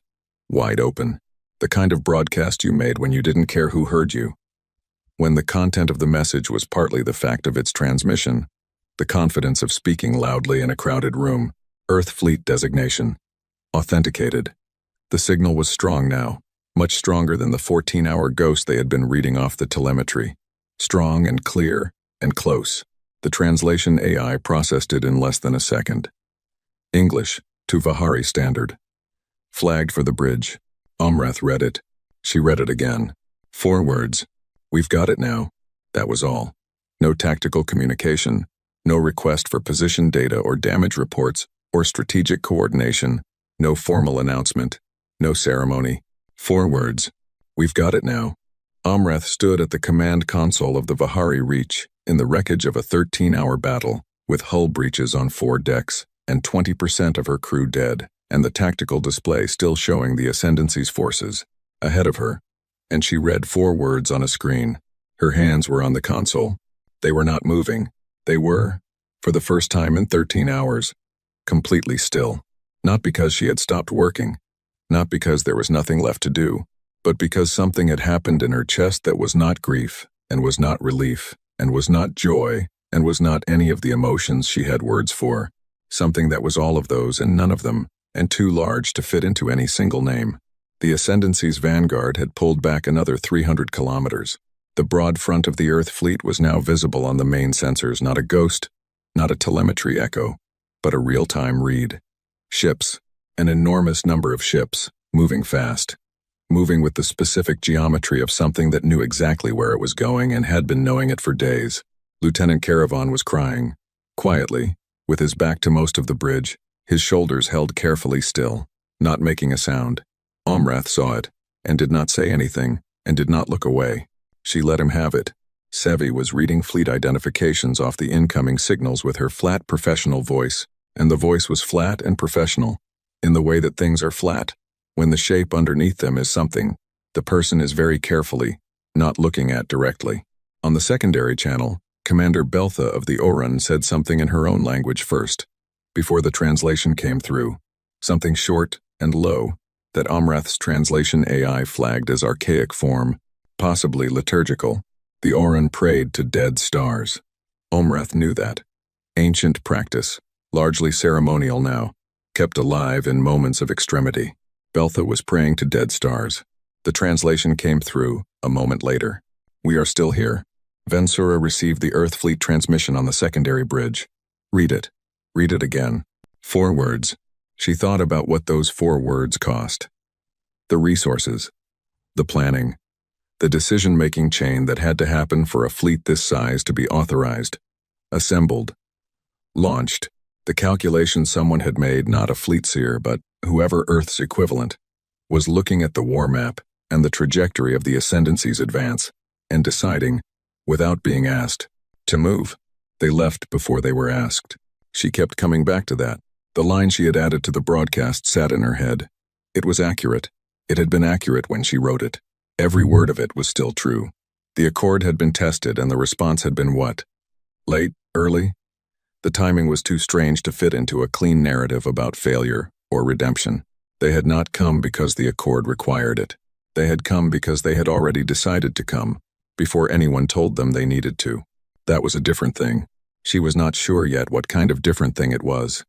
Wide open. The kind of broadcast you made when you didn't care who heard you. When the content of the message was partly the fact of its transmission, the confidence of speaking loudly in a crowded room, Earth Fleet designation. Authenticated. The signal was strong now, much stronger than the 14-hour ghost they had been reading off the telemetry. Strong and clear and close. The translation AI processed it in less than a second. English, to Vihari standard. Flagged for the bridge. Omrath read it. She read it again. 4 words. We've got it now. That was all. No tactical communication, no request for position data or damage reports or strategic coordination, no formal announcement, no ceremony. 4 words. We've got it now. Omrath stood at the command console of the Vahari Reach in the wreckage of a 13-hour battle, with hull breaches on 4 decks and 20% of her crew dead, and the tactical display still showing the Ascendancy's forces ahead of her. And she read 4 words on a screen. Her hands were on the console. They were not moving. They were, for the first time in 13 hours, completely still. Not because she had stopped working, not because there was nothing left to do, but because something had happened in her chest that was not grief, and was not relief, and was not joy, and was not any of the emotions she had words for. Something that was all of those and none of them, and too large to fit into any single name. The Ascendancy's vanguard had pulled back another 300 kilometers. The broad front of the Earth fleet was now visible on the main sensors, not a ghost, not a telemetry echo, but a real-time read. Ships, an enormous number of ships, moving fast. Moving with the specific geometry of something that knew exactly where it was going and had been knowing it for days. Lieutenant Caravan was crying, quietly, with his back to most of the bridge, his shoulders held carefully still, not making a sound. Omrath saw it, and did not say anything, and did not look away. She let him have it. Sevi was reading fleet identifications off the incoming signals with her flat professional voice, and the voice was flat and professional, in the way that things are flat. When the shape underneath them is something, the person is very carefully, not looking at directly. On the secondary channel, Commander Beltha of the Orun said something in her own language first, before the translation came through, something short and low, that Omrath's translation AI flagged as archaic form, possibly liturgical. The Orun prayed to dead stars. Omrath knew that. Ancient practice, largely ceremonial now, kept alive in moments of extremity. Beltha was praying to dead stars. The translation came through a moment later. We are still here. Vensura received the Earth Fleet transmission on the secondary bridge. Read it. Read it again. 4 words. She thought about what those 4 words cost. The resources. The planning. The decision-making chain that had to happen for a fleet this size to be authorized. Assembled. Launched. The calculation someone had made, not a fleet seer, but whoever Earth's equivalent, was looking at the war map and the trajectory of the Ascendancy's advance, and deciding, without being asked, to move. They left before they were asked. She kept coming back to that. The line she had added to the broadcast sat in her head. It was accurate. It had been accurate when she wrote it. Every word of it was still true. The accord had been tested, and the response had been what? Late? Early? The timing was too strange to fit into a clean narrative about failure or redemption. They had not come because the accord required it. They had come because they had already decided to come, before anyone told them they needed to. That was a different thing. She was not sure yet what kind of different thing it was.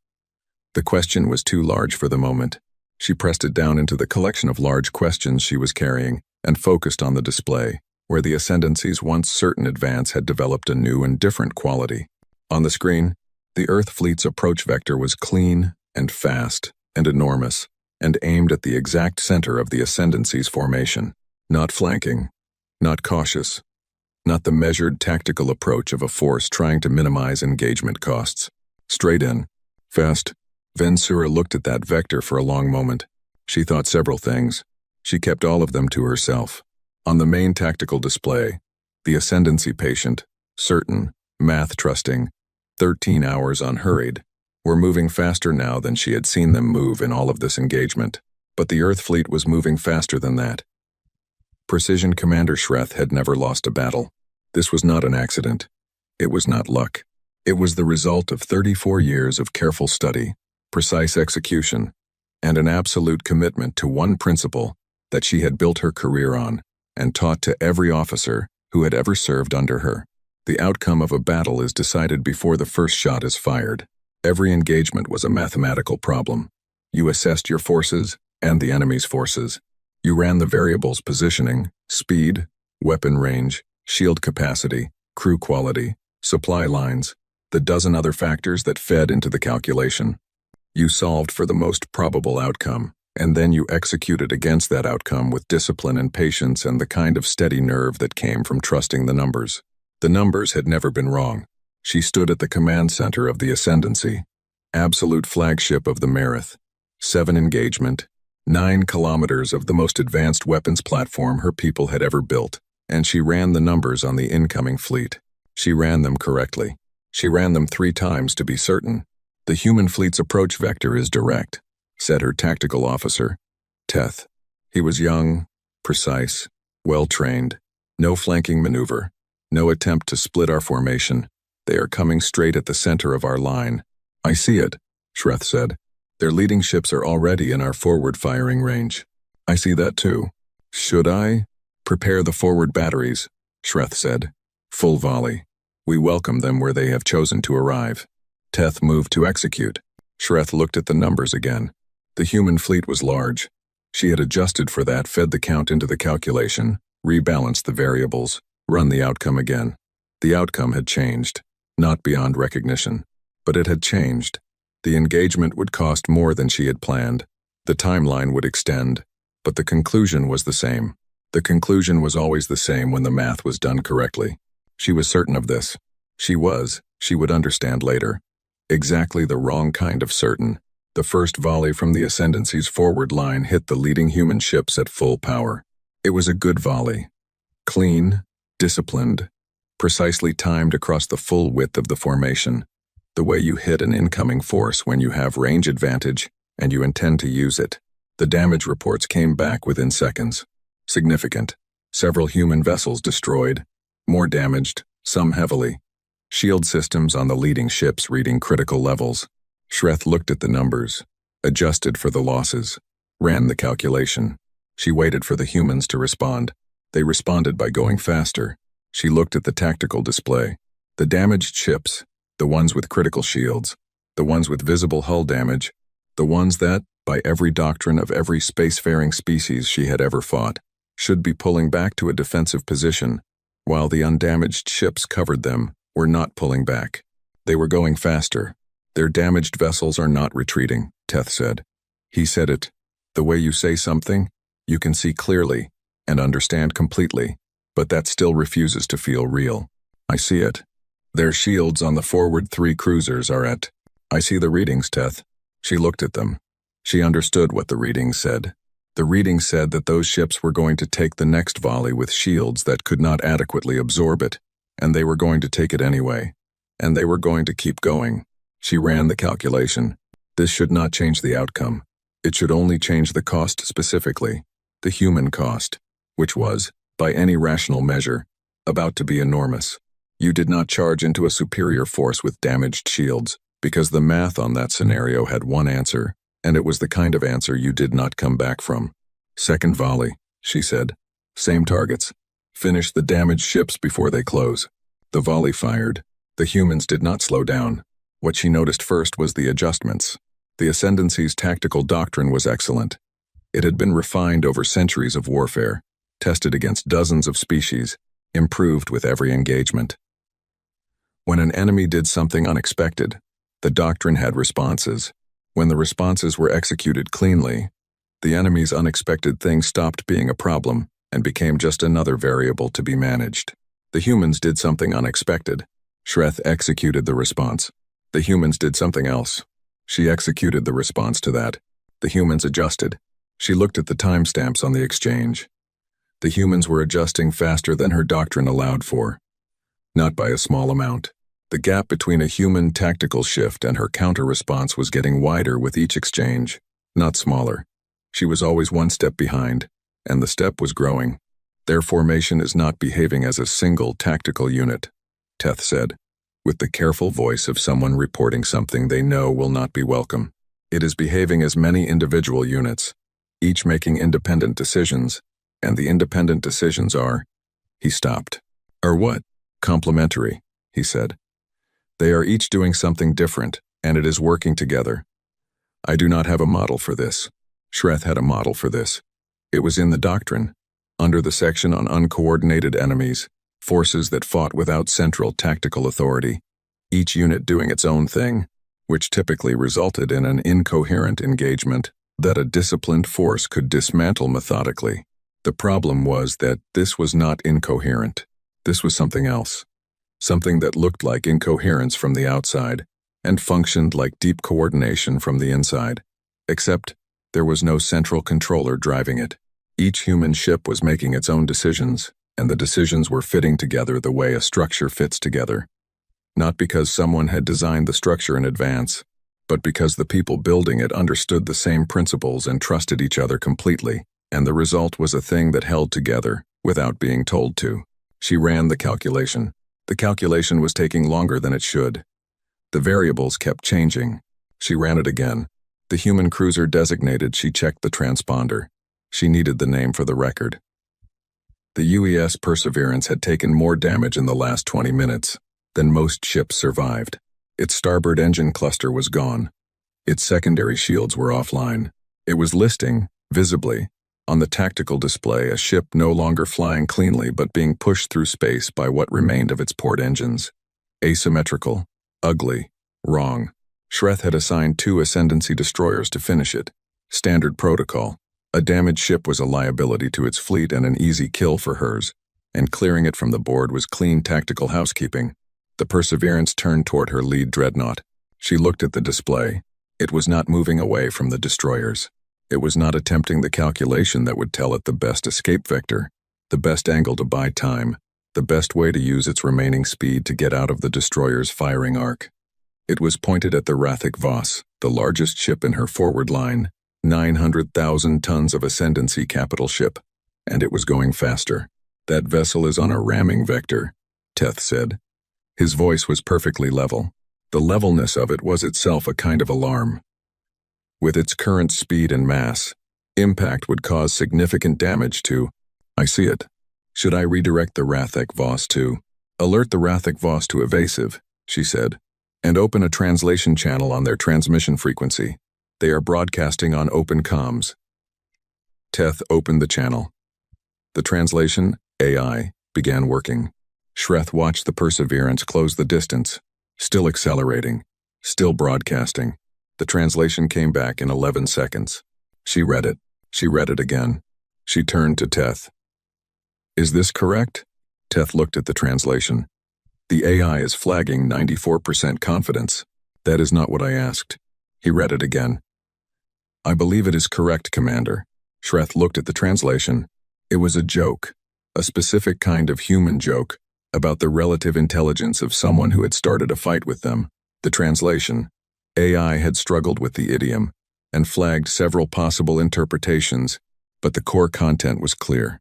The question was too large for the moment. She pressed it down into the collection of large questions she was carrying and focused on the display, where the Ascendancy's once certain advance had developed a new and different quality. On the screen, the Earth fleet's approach vector was clean and fast and enormous, and aimed at the exact center of the Ascendancy's formation. Not flanking, not cautious, not the measured tactical approach of a force trying to minimize engagement costs. Straight in, fast. Vensura looked at that vector for a long moment. She thought several things. She kept all of them to herself. On the main tactical display, the Ascendancy patient, certain, math-trusting, 13 hours unhurried, were moving faster now than she had seen them move in all of this engagement. But the Earth fleet was moving faster than that. Precision Commander Shreth had never lost a battle. This was not an accident. It was not luck. It was the result of 34 years of careful study, precise execution, and an absolute commitment to one principle that she had built her career on and taught to every officer who had ever served under her. The outcome of a battle is decided before the first shot is fired. Every engagement was a mathematical problem. You assessed your forces and the enemy's forces. You ran the variables positioning, speed, weapon range, shield capacity, crew quality, supply lines, the dozen other factors that fed into the calculation. You solved for the most probable outcome, and then you executed against that outcome with discipline and patience and the kind of steady nerve that came from trusting the numbers. The numbers had never been wrong. She stood at the command center of the Ascendancy, absolute flagship of the Marith. 7 engagement, 9 kilometers of the most advanced weapons platform her people had ever built. and she ran the numbers on the incoming fleet. She ran them correctly. She ran them 3 times to be certain. "The human fleet's approach vector is direct," said her tactical officer, Teth. He was young, precise, well-trained. No flanking maneuver. No attempt to split our formation. "They are coming straight at the center of our line." "I see it," Shreth said. "Their leading ships are already in our forward firing range." "I see that too." "Should I?" "Prepare the forward batteries," Shreth said. "Full volley. We welcome them where they have chosen to arrive." Teth moved to execute. Shreth looked at the numbers again. The human fleet was large. She had adjusted for that, fed the count into the calculation, rebalanced the variables, run the outcome again. The outcome had changed, not beyond recognition, but it had changed. The engagement would cost more than she had planned. The timeline would extend, but the conclusion was the same. The conclusion was always the same when the math was done correctly. She was certain of this. She would understand later. Exactly the wrong kind of certain. The first volley from the Ascendancy's forward line hit the leading human ships at full power. It was a good volley. Clean, disciplined, precisely timed across the full width of the formation. The way you hit an incoming force when you have range advantage and you intend to use it. The damage reports came back within seconds. Significant. Several human vessels destroyed. More damaged, some heavily. Shield systems on the leading ships reading critical levels. Shreth looked at the numbers, adjusted for the losses, ran the calculation. She waited for the humans to respond. They responded by going faster. She looked at the tactical display. The damaged ships, the ones with critical shields, the ones with visible hull damage, the ones that, by every doctrine of every spacefaring species she had ever fought, should be pulling back to a defensive position, while the undamaged ships covered them, were not pulling back. They were going faster. "Their damaged vessels are not retreating," Teth said. He said it. The way you say something, you can see clearly and understand completely, but that still refuses to feel real. "I see it. Their shields on the forward 3 cruisers are at..." "I see the readings, Teth." She looked at them. She understood what the readings said. The readings said that those ships were going to take the next volley with shields that could not adequately absorb it, and they were going to take it anyway, and they were going to keep going. She ran the calculation. This should not change the outcome. It should only change the cost specifically, the human cost, which was, by any rational measure, about to be enormous. You did not charge into a superior force with damaged shields, because the math on that scenario had one answer, and it was the kind of answer you did not come back from. "Second volley," she said. "Same targets. Finish the damaged ships before they close." The volley fired. The humans did not slow down. What she noticed first was the adjustments. The Ascendancy's tactical doctrine was excellent. It had been refined over centuries of warfare, tested against dozens of species, improved with every engagement. When an enemy did something unexpected, the doctrine had responses. When the responses were executed cleanly, the enemy's unexpected thing stopped being a problem and became just another variable to be managed. The humans did something unexpected. Shreth executed the response. The humans did something else. She executed the response to that. The humans adjusted. She looked at the timestamps on the exchange. The humans were adjusting faster than her doctrine allowed for. Not by a small amount. The gap between a human tactical shift and her counter-response was getting wider with each exchange, not smaller. She was always one step behind, and the step was growing. "Their formation is not behaving as a single tactical unit," Teth said, with the careful voice of someone reporting something they know will not be welcome. "It is behaving as many individual units, each making independent decisions, and the independent decisions are..." He stopped. "Are what?" "Complementary," he said. "They are each doing something different, and it is working together. I do not have a model for this. Shreth had a model for this. It was in the doctrine, under the section on uncoordinated enemies, forces that fought without central tactical authority, each unit doing its own thing, which typically resulted in an incoherent engagement that a disciplined force could dismantle methodically. The problem was that this was not incoherent. This was something else. Something that looked like incoherence from the outside and functioned like deep coordination from the inside. Except there was no central controller driving it. Each human ship was making its own decisions, and the decisions were fitting together the way a structure fits together. Not because someone had designed the structure in advance, but because the people building it understood the same principles and trusted each other completely, and the result was a thing that held together without being told to. She ran the calculation. The calculation was taking longer than it should. The variables kept changing. She ran it again. The human cruiser designated, she checked the transponder. She needed the name for the record. The UES Perseverance had taken more damage in the last 20 minutes than most ships survived. Its starboard engine cluster was gone. Its secondary shields were offline. It was listing, visibly, on the tactical display, a ship no longer flying cleanly but being pushed through space by what remained of its port engines. Asymmetrical, ugly, wrong. Shreth had assigned 2 Ascendancy destroyers to finish it. Standard protocol. A damaged ship was a liability to its fleet and an easy kill for hers, and clearing it from the board was clean tactical housekeeping. The Perseverance turned toward her lead dreadnought. She looked at the display. It was not moving away from the destroyers. It was not attempting the calculation that would tell it the best escape vector, the best angle to buy time, the best way to use its remaining speed to get out of the destroyer's firing arc. It was pointed at the Rathik Voss, the largest ship in her forward line, 900,000 tons of Ascendancy capital ship, and it was going faster. That vessel is on a ramming vector, Teth said. His voice was perfectly level. The levelness of it was itself a kind of alarm. With its current speed and mass, impact would cause significant damage to— I see it. Should I redirect the Rathik Voss to— Alert the Rathik Voss to evasive, she said, and open a translation channel on their transmission frequency. They are broadcasting on open comms. Teth opened the channel. The translation, AI, began working. Shreth watched the Perseverance close the distance, still accelerating, still broadcasting. The translation came back in 11 seconds. She read it. She read it again. She turned to Teth. Is this correct? Teth looked at the translation. The AI is flagging 94% confidence. That is not what I asked. He read it again. I believe it is correct, Commander. Shreth looked at the translation. It was a joke, a specific kind of human joke, about the relative intelligence of someone who had started a fight with them. The translation, AI had struggled with the idiom and flagged several possible interpretations, but the core content was clear.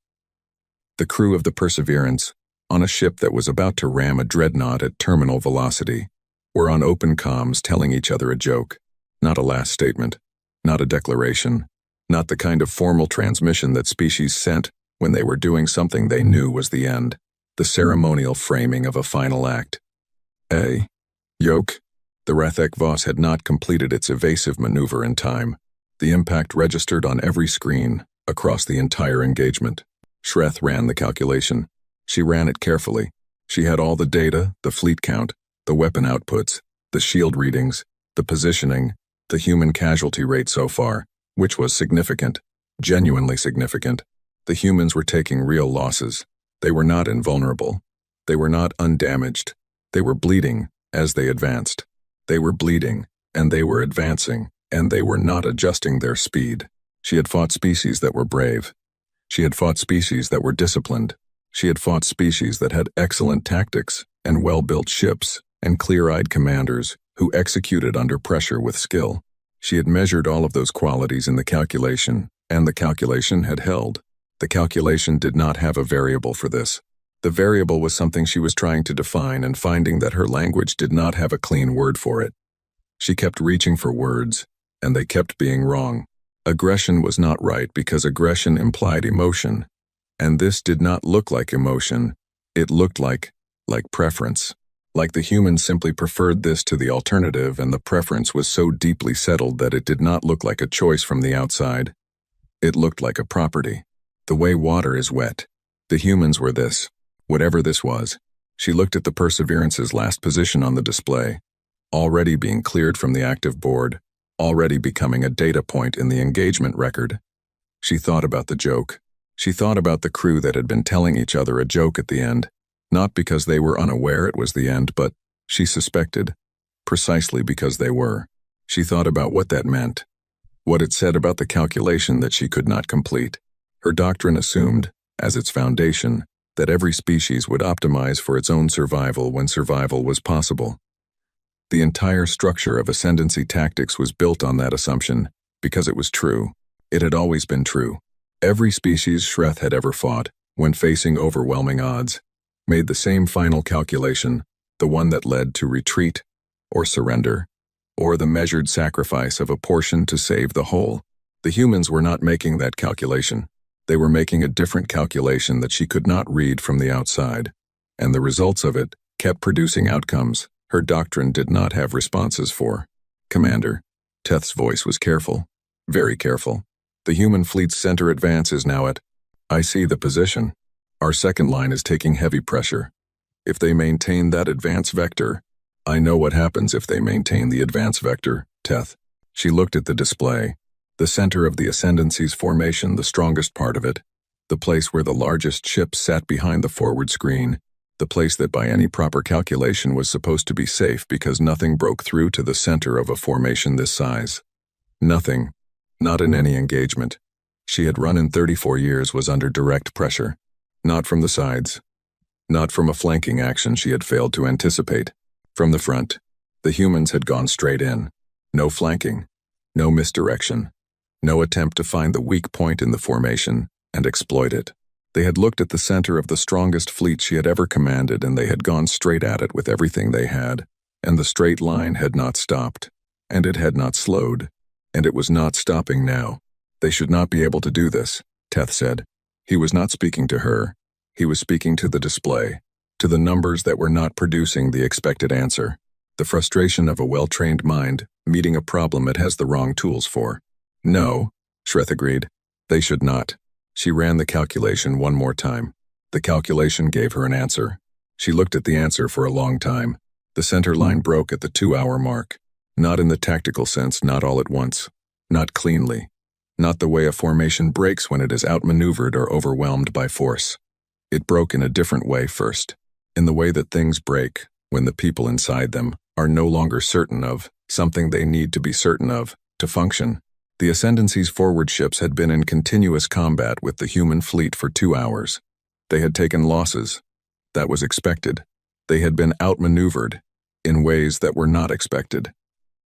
The crew of the Perseverance, on a ship that was about to ram a dreadnought at terminal velocity, were on open comms telling each other a joke, not a last statement, not a declaration, not the kind of formal transmission that species sent when they were doing something they knew was the end. The ceremonial framing of a final act. Yoke. The Rathik Voss had not completed its evasive maneuver in time. The impact registered on every screen, across the entire engagement. Shreth ran the calculation. She ran it carefully. She had all the data, the fleet count, the weapon outputs, the shield readings, the positioning, the human casualty rate so far, which was significant, genuinely significant. The humans were taking real losses. They were not invulnerable. They were not undamaged. They were bleeding as they advanced. They were bleeding, and they were advancing, and they were not adjusting their speed. She had fought species that were brave. She had fought species that were disciplined. She had fought species that had excellent tactics and well-built ships and clear-eyed commanders who executed under pressure with skill. She had measured all of those qualities in the calculation, and the calculation had held. The calculation did not have a variable for this. The variable was something she was trying to define and finding that her language did not have a clean word for it. She kept reaching for words, and they kept being wrong. Aggression was not right because aggression implied emotion, and this did not look like emotion. It looked like preference. Like the humans simply preferred this to the alternative, and the preference was so deeply settled that it did not look like a choice from the outside. It looked like a property. The way water is wet. The humans were this. Whatever this was. She looked at the Perseverance's last position on the display, already being cleared from the active board, already becoming a data point in the engagement record. She thought about the joke. She thought about the crew that had been telling each other a joke at the end, not because they were unaware it was the end, but, she suspected, precisely because they were. She thought about what that meant, what it said about the calculation that she could not complete. Her doctrine assumed, as its foundation, that every species would optimize for its own survival when survival was possible. The entire structure of ascendancy tactics was built on that assumption because it was true. It had always been true. Every species Shreth had ever fought, when facing overwhelming odds, made the same final calculation, the one that led to retreat, or surrender, or the measured sacrifice of a portion to save the whole. The humans were not making that calculation. They were making a different calculation that she could not read from the outside, and the results of it kept producing outcomes her doctrine did not have responses for. Commander, Teth's voice was careful, very careful. The human fleet's center advance is now at, I see the position. Our second line is taking heavy pressure. If they maintain that advance vector, I know what happens if they maintain the advance vector, Teth. She looked at the display. The center of the Ascendancy's formation, the strongest part of it, the place where the largest ships sat behind the forward screen, the place that by any proper calculation was supposed to be safe because nothing broke through to the center of a formation this size. Nothing, not in any engagement she had run in 34 years, was under direct pressure. Not from the sides. Not from a flanking action she had failed to anticipate. From the front, the humans had gone straight in. No flanking, no misdirection, no attempt to find the weak point in the formation and exploit it. They had looked at the center of the strongest fleet she had ever commanded, and they had gone straight at it with everything they had, and the straight line had not stopped, and it had not slowed, and it was not stopping now. They should not be able to do this, Teth said. He was not speaking to her. He was speaking to the display, to the numbers that were not producing the expected answer. The frustration of a well-trained mind meeting a problem it has the wrong tools for. No, Shreth agreed. They should not. She ran the calculation one more time. The calculation gave her an answer. She looked at the answer for a long time. The center line broke at the 2-hour mark. Not in the tactical sense, not all at once. Not cleanly. Not the way a formation breaks when it is outmaneuvered or overwhelmed by force. It broke in a different way first. In the way that things break when the people inside them are no longer certain of something they need to be certain of to function. The Ascendancy's forward ships had been in continuous combat with the human fleet for 2 hours. They had taken losses. That was expected. They had been outmaneuvered in ways that were not expected.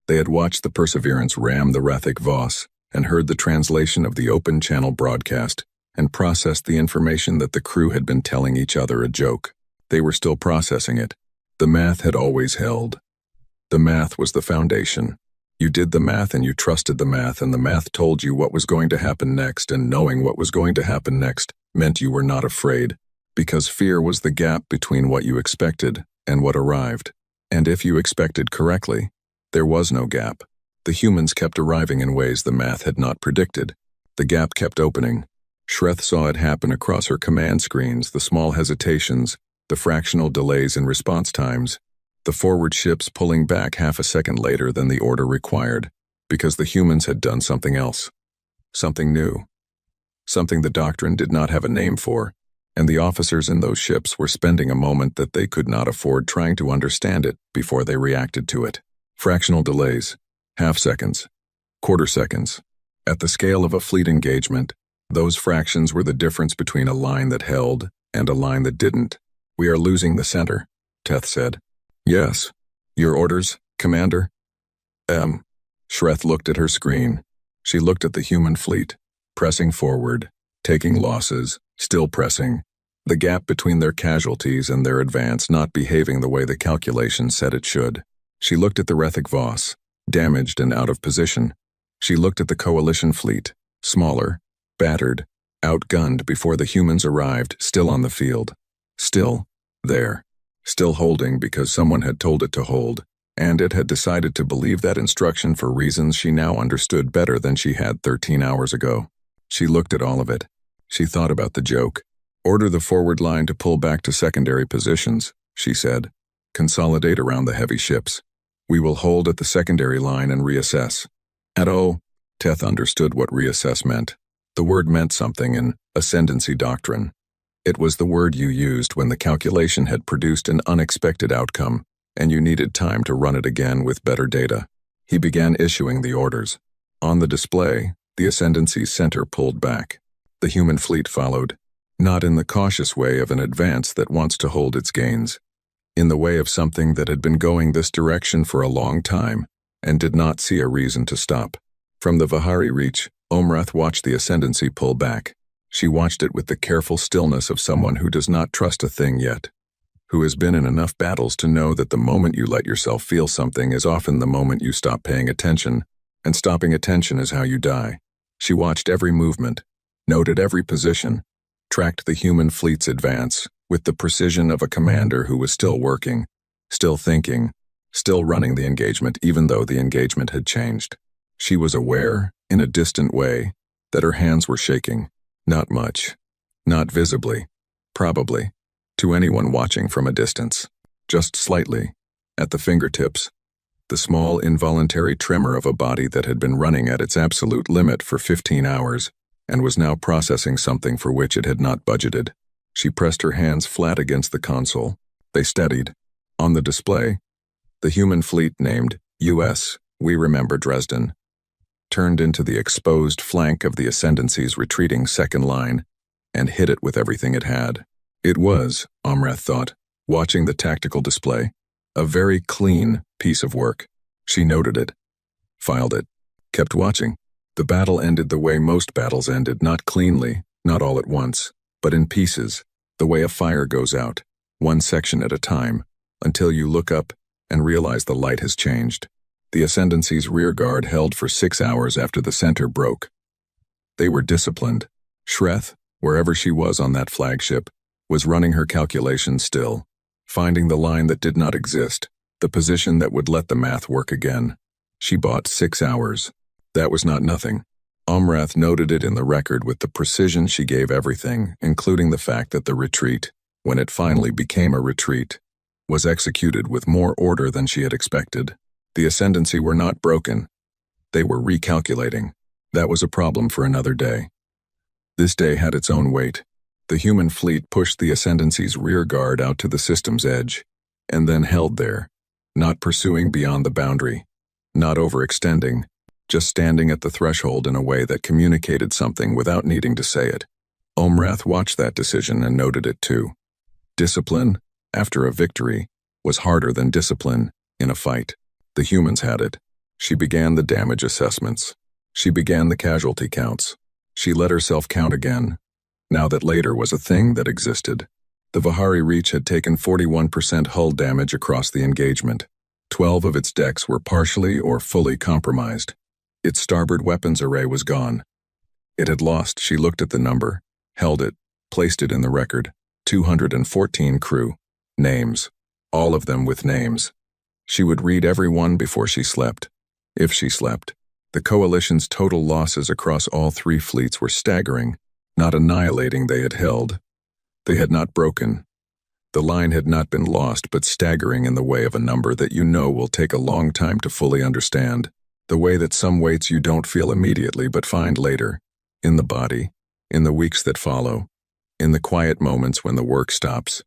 They had watched the Perseverance ram the Rathic Voss and heard the translation of the open channel broadcast and processed the information that the crew had been telling each other a joke. They were still processing it. The math had always held. The math was the foundation. You did the math and you trusted the math, and the math told you what was going to happen next, and knowing what was going to happen next meant you were not afraid, because fear was the gap between what you expected and what arrived. And if you expected correctly, there was no gap. The humans kept arriving in ways the math had not predicted. The gap kept opening. Shreth saw it happen across her command screens, the small hesitations, the fractional delays in response times, the forward ships pulling back half a second later than the order required, because the humans had done something else. Something new. Something the doctrine did not have a name for, and the officers in those ships were spending a moment that they could not afford trying to understand it before they reacted to it. Fractional delays, half seconds, quarter seconds. At the scale of a fleet engagement, those fractions were the difference between a line that held and a line that didn't. We are losing the center, Teth said. Yes. Your orders, Commander? Shreth looked at her screen. She looked at the human fleet, pressing forward, taking losses, still pressing. The gap between their casualties and their advance not behaving the way the calculation said it should. She looked at the Rathic Voss, damaged and out of position. She looked at the coalition fleet, smaller, battered, outgunned before the humans arrived, still on the field. Still there. Still holding because someone had told it to hold, and it had decided to believe that instruction for reasons she now understood better than she had 13 hours ago. She looked at all of it. She thought about the joke. Order the forward line to pull back to secondary positions, she said. Consolidate around the heavy ships. We will hold at the secondary line and reassess. Teth understood what reassess meant. The word meant something in Ascendancy doctrine. It was the word you used when the calculation had produced an unexpected outcome, and you needed time to run it again with better data. He began issuing the orders. On the display, the Ascendancy's center pulled back. The human fleet followed. Not in the cautious way of an advance that wants to hold its gains. In the way of something that had been going this direction for a long time and did not see a reason to stop. From the Vahari Reach, Omrath watched the ascendancy pull back. She watched it with the careful stillness of someone who does not trust a thing yet, who has been in enough battles to know that the moment you let yourself feel something is often the moment you stop paying attention, and stopping attention is how you die. She watched every movement, noted every position, tracked the human fleet's advance with the precision of a commander who was still working, still thinking, still running the engagement even though the engagement had changed. She was aware, in a distant way, that her hands were shaking. Not much. Not visibly. Probably. To anyone watching from a distance. Just slightly. At the fingertips. The small involuntary tremor of a body that had been running at its absolute limit for 15 hours and was now processing something for which it had not budgeted. She pressed her hands flat against the console. They steadied. On the display, the human fleet named U.S. We Remember Dresden turned into the exposed flank of the Ascendancy's retreating second line and hit it with everything it had. It was, Omrath thought, watching the tactical display, a very clean piece of work. She noted it, filed it, kept watching. The battle ended the way most battles ended, not cleanly, not all at once, but in pieces, the way a fire goes out, one section at a time, until you look up and realize the light has changed. The Ascendancy's rear guard held for 6 hours after the center broke. They were disciplined. Shreth, wherever she was on that flagship, was running her calculations still, finding the line that did not exist, the position that would let the math work again. She bought 6 hours. That was not nothing. Omrath noted it in the record with the precision she gave everything, including the fact that the retreat, when it finally became a retreat, was executed with more order than she had expected. The Ascendancy were not broken. They were recalculating. That was a problem for another day. This day had its own weight. The human fleet pushed the Ascendancy's rear guard out to the system's edge, and then held there, not pursuing beyond the boundary, not overextending, just standing at the threshold in a way that communicated something without needing to say it. Omrath watched that decision and noted it too. Discipline, after a victory, was harder than discipline in a fight. The humans had it. She began the damage assessments. She began the casualty counts. She let herself count again, now that later was a thing that existed. The Vahari Reach had taken 41% hull damage across the engagement. 12 of its decks were partially or fully compromised. Its starboard weapons array was gone. It had lost. She looked at the number, held it, placed it in the record. 214 crew. Names. All of them with names. She would read every one before she slept. If she slept. The coalition's total losses across all three fleets were staggering, not annihilating. They had held. They had not broken. The line had not been lost, but staggering in the way of a number that you know will take a long time to fully understand. The way that some weights you don't feel immediately but find later. In the body. In the weeks that follow. In the quiet moments when the work stops.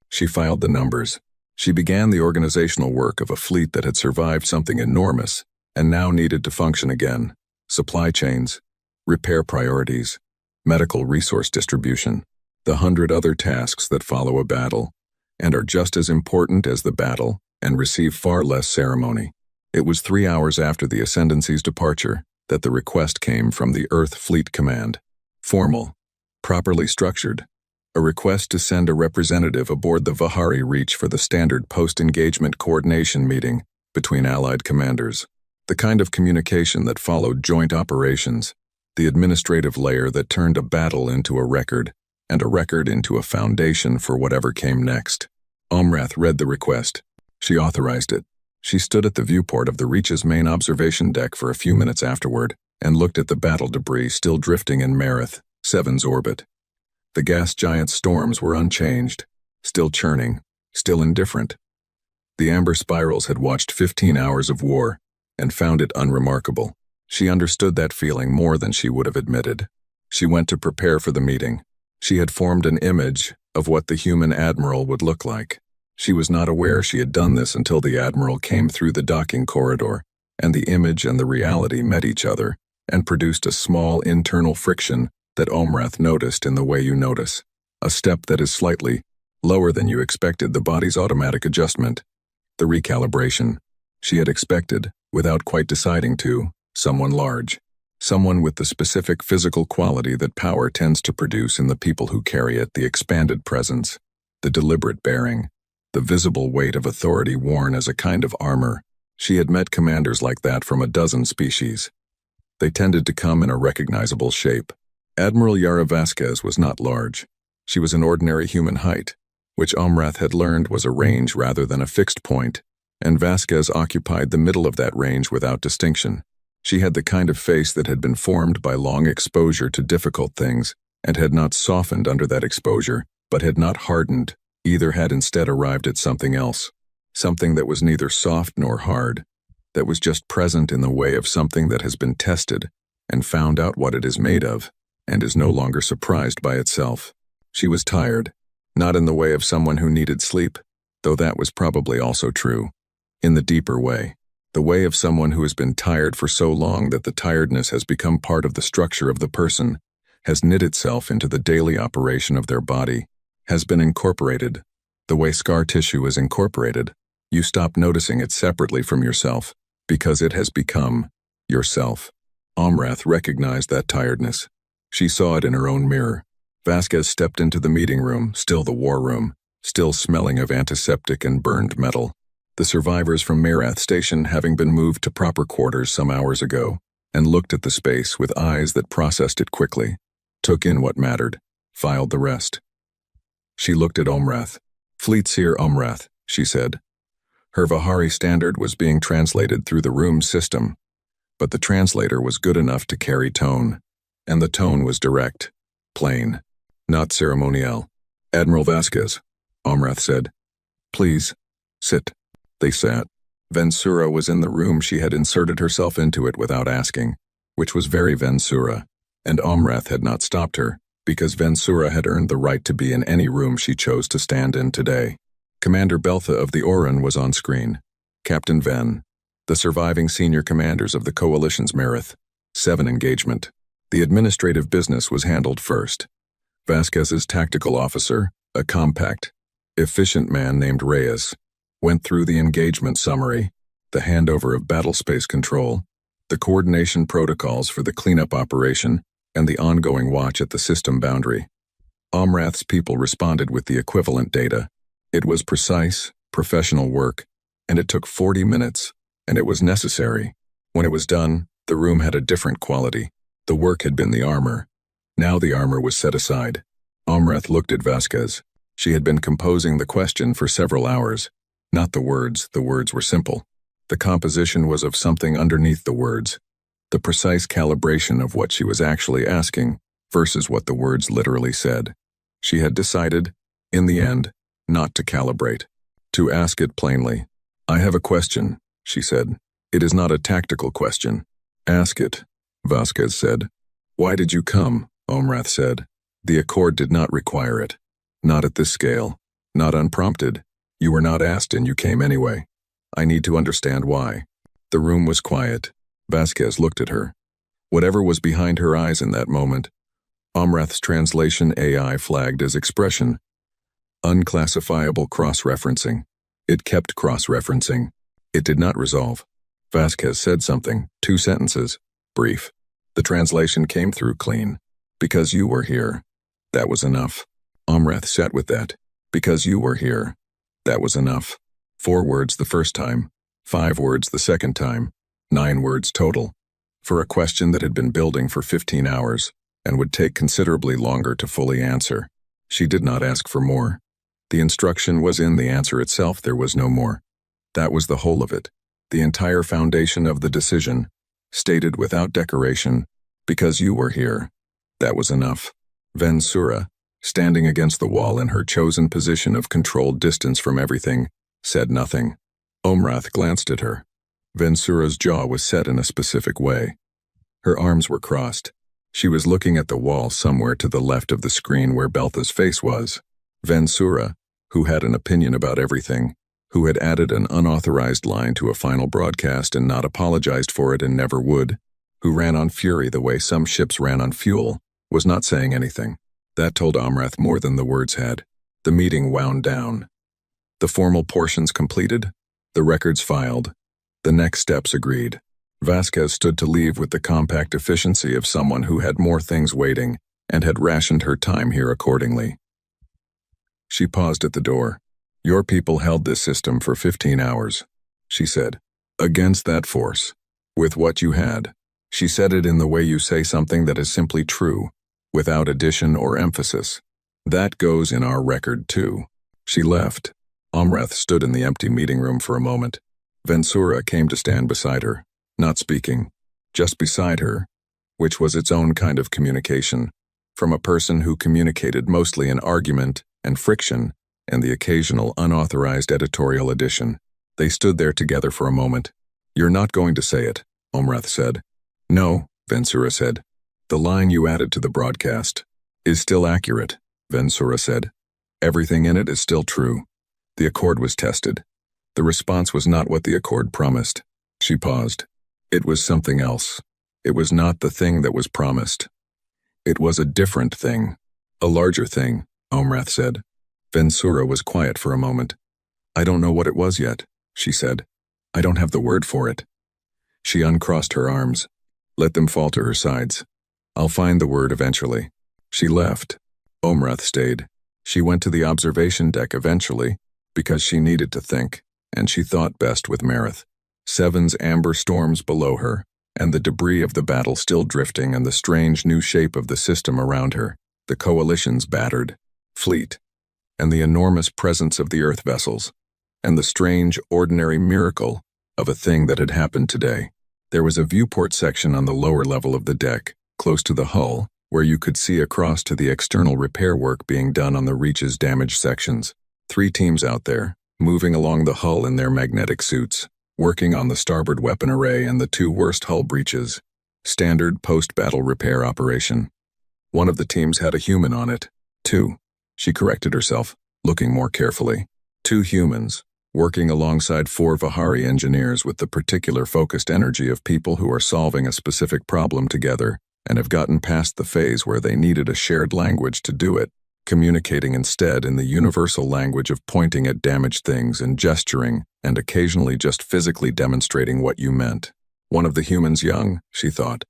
She filed the numbers. She began the organizational work of a fleet that had survived something enormous and now needed to function again. Supply chains, repair priorities, medical resource distribution, the 100 other tasks that follow a battle and are just as important as the battle and receive far less ceremony. It was 3 hours after the Ascendancy's departure that the request came from the Earth Fleet Command. Formal, properly structured. A request to send a representative aboard the Vahari Reach for the standard post-engagement coordination meeting between Allied commanders. The kind of communication that followed joint operations, the administrative layer that turned a battle into a record, and a record into a foundation for whatever came next. Omrath read the request. She authorized it. She stood at the viewport of the Reach's main observation deck for a few minutes afterward and looked at the battle debris still drifting in Mareth, 7's orbit. The gas giant's storms were unchanged, still churning, still indifferent. The amber spirals had watched 15 hours of war and found it unremarkable. She understood that feeling more than she would have admitted. She went to prepare for the meeting. She had formed an image of what the human admiral would look like. She was not aware she had done this until the admiral came through the docking corridor, and the image and the reality met each other and produced a small internal friction that Omrath noticed in the way you notice. A step that is slightly lower than you expected, the body's automatic adjustment. The recalibration. She had expected, without quite deciding to, someone large. Someone with the specific physical quality that power tends to produce in the people who carry it, the expanded presence, the deliberate bearing, the visible weight of authority worn as a kind of armor. She had met commanders like that from a dozen species. They tended to come in a recognizable shape. Admiral Yara Vasquez was not large. She was an ordinary human height, which Omrath had learned was a range rather than a fixed point, and Vasquez occupied the middle of that range without distinction. She had the kind of face that had been formed by long exposure to difficult things and had not softened under that exposure, but had not hardened. Either had instead arrived at something else, something that was neither soft nor hard, that was just present in the way of something that has been tested and found out what it is made of, and is no longer surprised by itself. She was tired, not in the way of someone who needed sleep, though that was probably also true. In the deeper way, the way of someone who has been tired for so long that the tiredness has become part of the structure of the person, has knit itself into the daily operation of their body, has been incorporated. The way scar tissue is incorporated, you stop noticing it separately from yourself, because it has become yourself. Omrath recognized that tiredness. She saw it in her own mirror. Vasquez stepped into the meeting room, still the war room, still smelling of antiseptic and burned metal. The survivors from Merath Station having been moved to proper quarters some hours ago, and looked at the space with eyes that processed it quickly, took in what mattered, filed the rest. She looked at Omrath. "Fleet Seer Omrath," she said. Her Vahari standard was being translated through the room's system, but the translator was good enough to carry tone, and the tone was direct, plain, not ceremonial. "Admiral Vasquez," Omrath said. "Please, sit." They sat. Vensura was in the room. She had inserted herself into it without asking, which was very Vensura, and Omrath had not stopped her, because Vensura had earned the right to be in any room she chose to stand in today. Commander Beltha of the Oran was on screen. Captain Ven. The surviving senior commanders of the Coalition's Merath. 7 engagement. The administrative business was handled first. Vasquez's tactical officer, a compact, efficient man named Reyes, went through the engagement summary, the handover of battle space control, the coordination protocols for the cleanup operation, and the ongoing watch at the system boundary. Omrath's people responded with the equivalent data. It was precise, professional work, and it took 40 minutes, and it was necessary. When it was done, the room had a different quality. The work had been the armor. Now the armor was set aside. Omrath looked at Vasquez. She had been composing the question for several hours. Not the words were simple. The composition was of something underneath the words, the precise calibration of what she was actually asking versus what the words literally said. She had decided, in the end, not to calibrate, to ask it plainly. "I have a question," she said. "It is not a tactical question." "Ask it," Vasquez said. "Why did you come?" Omrath said. "The Accord did not require it. Not at this scale. Not unprompted. You were not asked and you came anyway. I need to understand why." The room was quiet. Vasquez looked at her. Whatever was behind her eyes in that moment, Omrath's translation AI flagged as expression. Unclassifiable cross-referencing. It kept cross-referencing. It did not resolve. Vasquez said something, 2 sentences, brief. The translation came through clean. "Because you were here." That was enough. Omrath sat with that. "Because you were here." That was enough. 4 words the first time, 5 words the second time, 9 words total, for a question that had been building for 15 hours and would take considerably longer to fully answer. She did not ask for more. The instruction was in the answer itself. There was no more. That was the whole of it. The entire foundation of the decision, stated without decoration, "Because you were here." That was enough. Vensura, standing against the wall in her chosen position of controlled distance from everything, said nothing. Omrath glanced at her. Vensura's jaw was set in a specific way. Her arms were crossed. She was looking at the wall somewhere to the left of the screen where Beltha's face was. Vensura, who had an opinion about everything, who had added an unauthorized line to a final broadcast and not apologized for it and never would, who ran on fury the way some ships ran on fuel, was not saying anything. That told Amrath more than the words had. The meeting wound down. The formal portions completed, the records filed, the next steps agreed. Vasquez stood to leave with the compact efficiency of someone who had more things waiting and had rationed her time here accordingly. She paused at the door. Your people held this system for 15 hours, she said. Against that force. With what you had. She said it in the way you say something that is simply true, without addition or emphasis. That goes in our record too. She left. Amrath stood in the empty meeting room for a moment. Vensura came to stand beside her, not speaking, just beside her, which was its own kind of communication, from a person who communicated mostly in argument and friction and the occasional unauthorized editorial addition. They stood there together for a moment. You're not going to say it, Amrath said. No, Vensura said. The line you added to the broadcast is still accurate, Vensura said. Everything in it is still true. The accord was tested. The response was not what the accord promised. She paused. It was something else. It was not the thing that was promised. It was a different thing. A larger thing, Amrath said. Vensura was quiet for a moment. I don't know what it was yet, she said. I don't have the word for it. She uncrossed her arms. Let them fall to her sides. I'll find the word eventually. She left. Amrath stayed. She went to the observation deck eventually, because she needed to think, and she thought best with Marith. Seven's amber storms below her, and the debris of the battle still drifting and the strange new shape of the system around her, the coalition's battered fleet, and the enormous presence of the Earth vessels, and the strange, ordinary miracle of a thing that had happened today. There was a viewport section on the lower level of the deck, close to the hull, where you could see across to the external repair work being done on the Reach's damaged sections. 3 teams out there, moving along the hull in their magnetic suits, working on the starboard weapon array and the 2 worst hull breaches. Standard post-battle repair operation. One of the teams had a human on it. 2. She corrected herself, looking more carefully. 2 humans, working alongside 4 Vahari engineers with the particular focused energy of people who are solving a specific problem together and have gotten past the phase where they needed a shared language to do it, communicating instead in the universal language of pointing at damaged things and gesturing and occasionally just physically demonstrating what you meant. One of the humans young, she thought,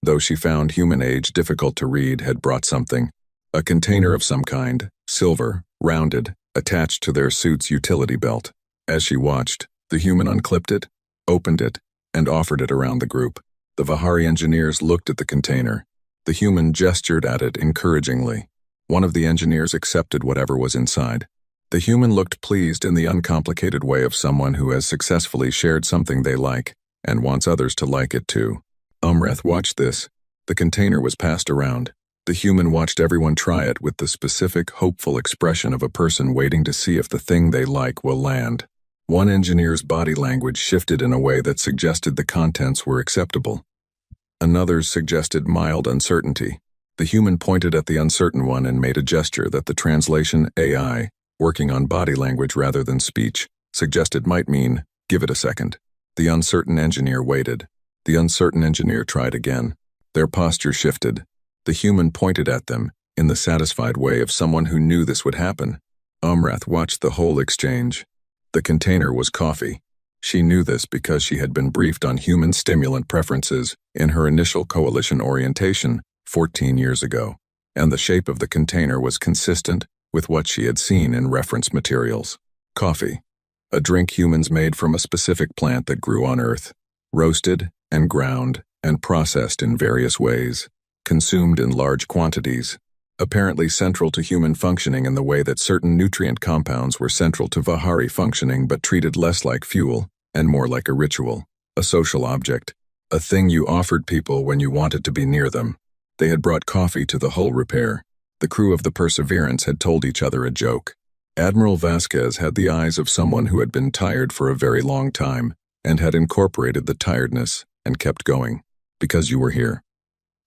though she found human age difficult to read, had brought something. A container of some kind, silver, rounded, attached to their suit's utility belt. As she watched, the human unclipped it, opened it, and offered it around the group. The Vahari engineers looked at the container. The human gestured at it encouragingly. One of the engineers accepted whatever was inside. The human looked pleased in the uncomplicated way of someone who has successfully shared something they like and wants others to like it too. Amrath watched this. The container was passed around. The human watched everyone try it with the specific, hopeful expression of a person waiting to see if the thing they like will land. One engineer's body language shifted in a way that suggested the contents were acceptable. Another's suggested mild uncertainty. The human pointed at the uncertain one and made a gesture that the translation AI, working on body language rather than speech, suggested might mean, give it a second. The uncertain engineer waited. The uncertain engineer tried again. Their posture shifted. The human pointed at them, in the satisfied way of someone who knew this would happen. Amrath watched the whole exchange. The container was coffee. She knew this because she had been briefed on human stimulant preferences in her initial coalition orientation 14 years ago, and the shape of the container was consistent with what she had seen in reference materials. Coffee, a drink humans made from a specific plant that grew on Earth, roasted and ground and processed in various ways, consumed in large quantities, apparently central to human functioning in the way that certain nutrient compounds were central to Vahari functioning but treated less like fuel and more like a ritual, a social object, a thing you offered people when you wanted to be near them. They had brought coffee to the hull repair. The crew of the Perseverance had told each other a joke. Admiral Vasquez had the eyes of someone who had been tired for a very long time and had incorporated the tiredness and kept going. Because you were here.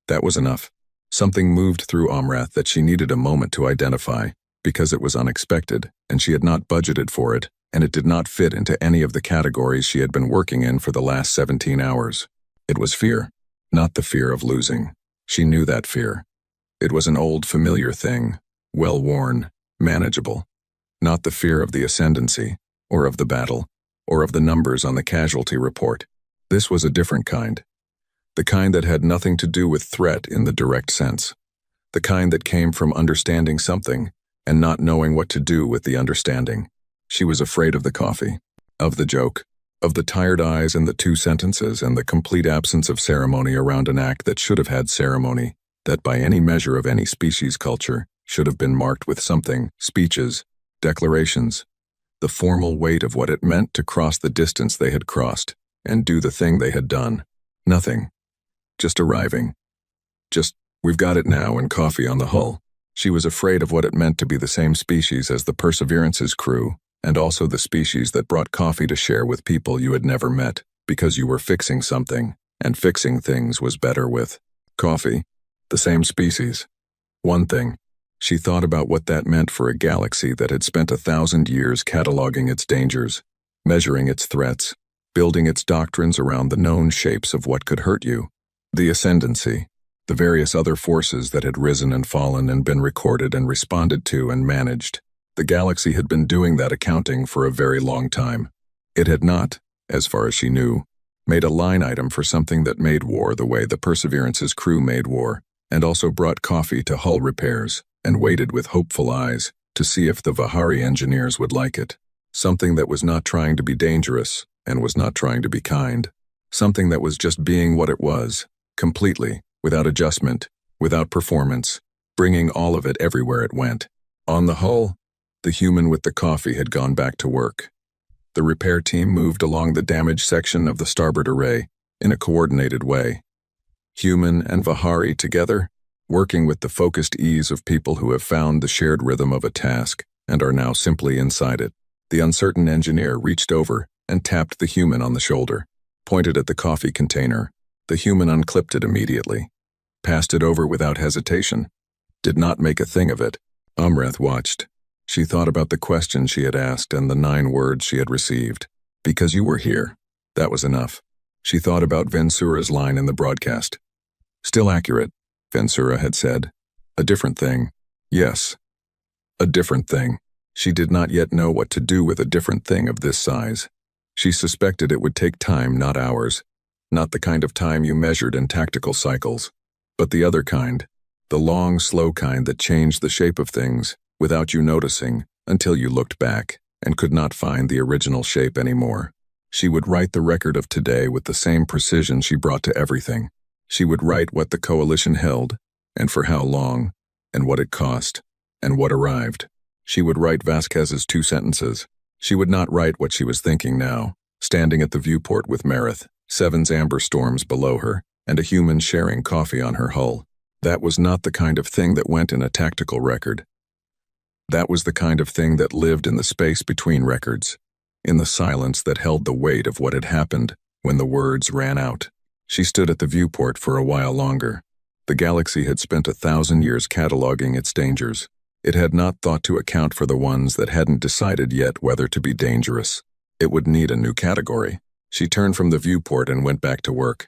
That was enough. Something moved through Amrath that she needed a moment to identify, because it was unexpected, and she had not budgeted for it, and it did not fit into any of the categories she had been working in for the last 17 hours. It was fear, not the fear of losing. She knew that fear. It was an old, familiar thing, well-worn, manageable. Not the fear of the ascendancy, or of the battle, or of the numbers on the casualty report. This was a different kind. The kind that had nothing to do with threat in the direct sense. The kind that came from understanding something and not knowing what to do with the understanding. She was afraid of the coffee, of the joke, of the tired eyes and the two sentences and the complete absence of ceremony around an act that should have had ceremony, that by any measure of any species culture should have been marked with something, speeches, declarations, the formal weight of what it meant to cross the distance they had crossed and do the thing they had done. Nothing. Just arriving. Just, we've got it now, and coffee on the hull. She was afraid of what it meant to be the same species as the Perseverance's crew, and also the species that brought coffee to share with people you had never met, because you were fixing something, and fixing things was better with coffee. The same species. One thing. She thought about what that meant for a galaxy that had spent 1,000 years cataloging its dangers, measuring its threats, building its doctrines around the known shapes of what could hurt you. The ascendancy, the various other forces that had risen and fallen and been recorded and responded to and managed. The galaxy had been doing that accounting for a very long time. It had not, as far as she knew, made a line item for something that made war the way the Perseverance's crew made war, and also brought coffee to hull repairs, and waited with hopeful eyes to see if the Vahari engineers would like it. Something that was not trying to be dangerous and was not trying to be kind. Something that was just being what it was, completely, without adjustment, without performance, bringing all of it everywhere it went. On the hull, the human with the coffee had gone back to work. The repair team moved along the damaged section of the starboard array in a coordinated way. Human and Vahari together, working with the focused ease of people who have found the shared rhythm of a task and are now simply inside it. The uncertain engineer reached over and tapped the human on the shoulder, pointed at the coffee container. The human unclipped it immediately, passed it over without hesitation, did not make a thing of it. Umreth watched. She thought about the question she had asked and the 9 words she had received. Because you were here. That was enough. She thought about Vensura's line in the broadcast. Still accurate, Vensura had said. A different thing. Yes. A different thing. She did not yet know what to do with a different thing of this size. She suspected it would take time, not hours. Not the kind of time you measured in tactical cycles, but the other kind. The long, slow kind that changed the shape of things without you noticing until you looked back and could not find the original shape anymore. She would write the record of today with the same precision she brought to everything. She would write what the coalition held, and for how long, and what it cost, and what arrived. She would write Vasquez's 2 sentences. She would not write what she was thinking now, standing at the viewport with Marith, 7 amber storms below her, and a human sharing coffee on her hull. That was not the kind of thing that went in a tactical record. That was the kind of thing that lived in the space between records, in the silence that held the weight of what had happened when the words ran out. She stood at the viewport for a while longer. The galaxy had spent 1,000 years cataloging its dangers. It had not thought to account for the ones that hadn't decided yet whether to be dangerous. It would need a new category. She turned from the viewport and went back to work.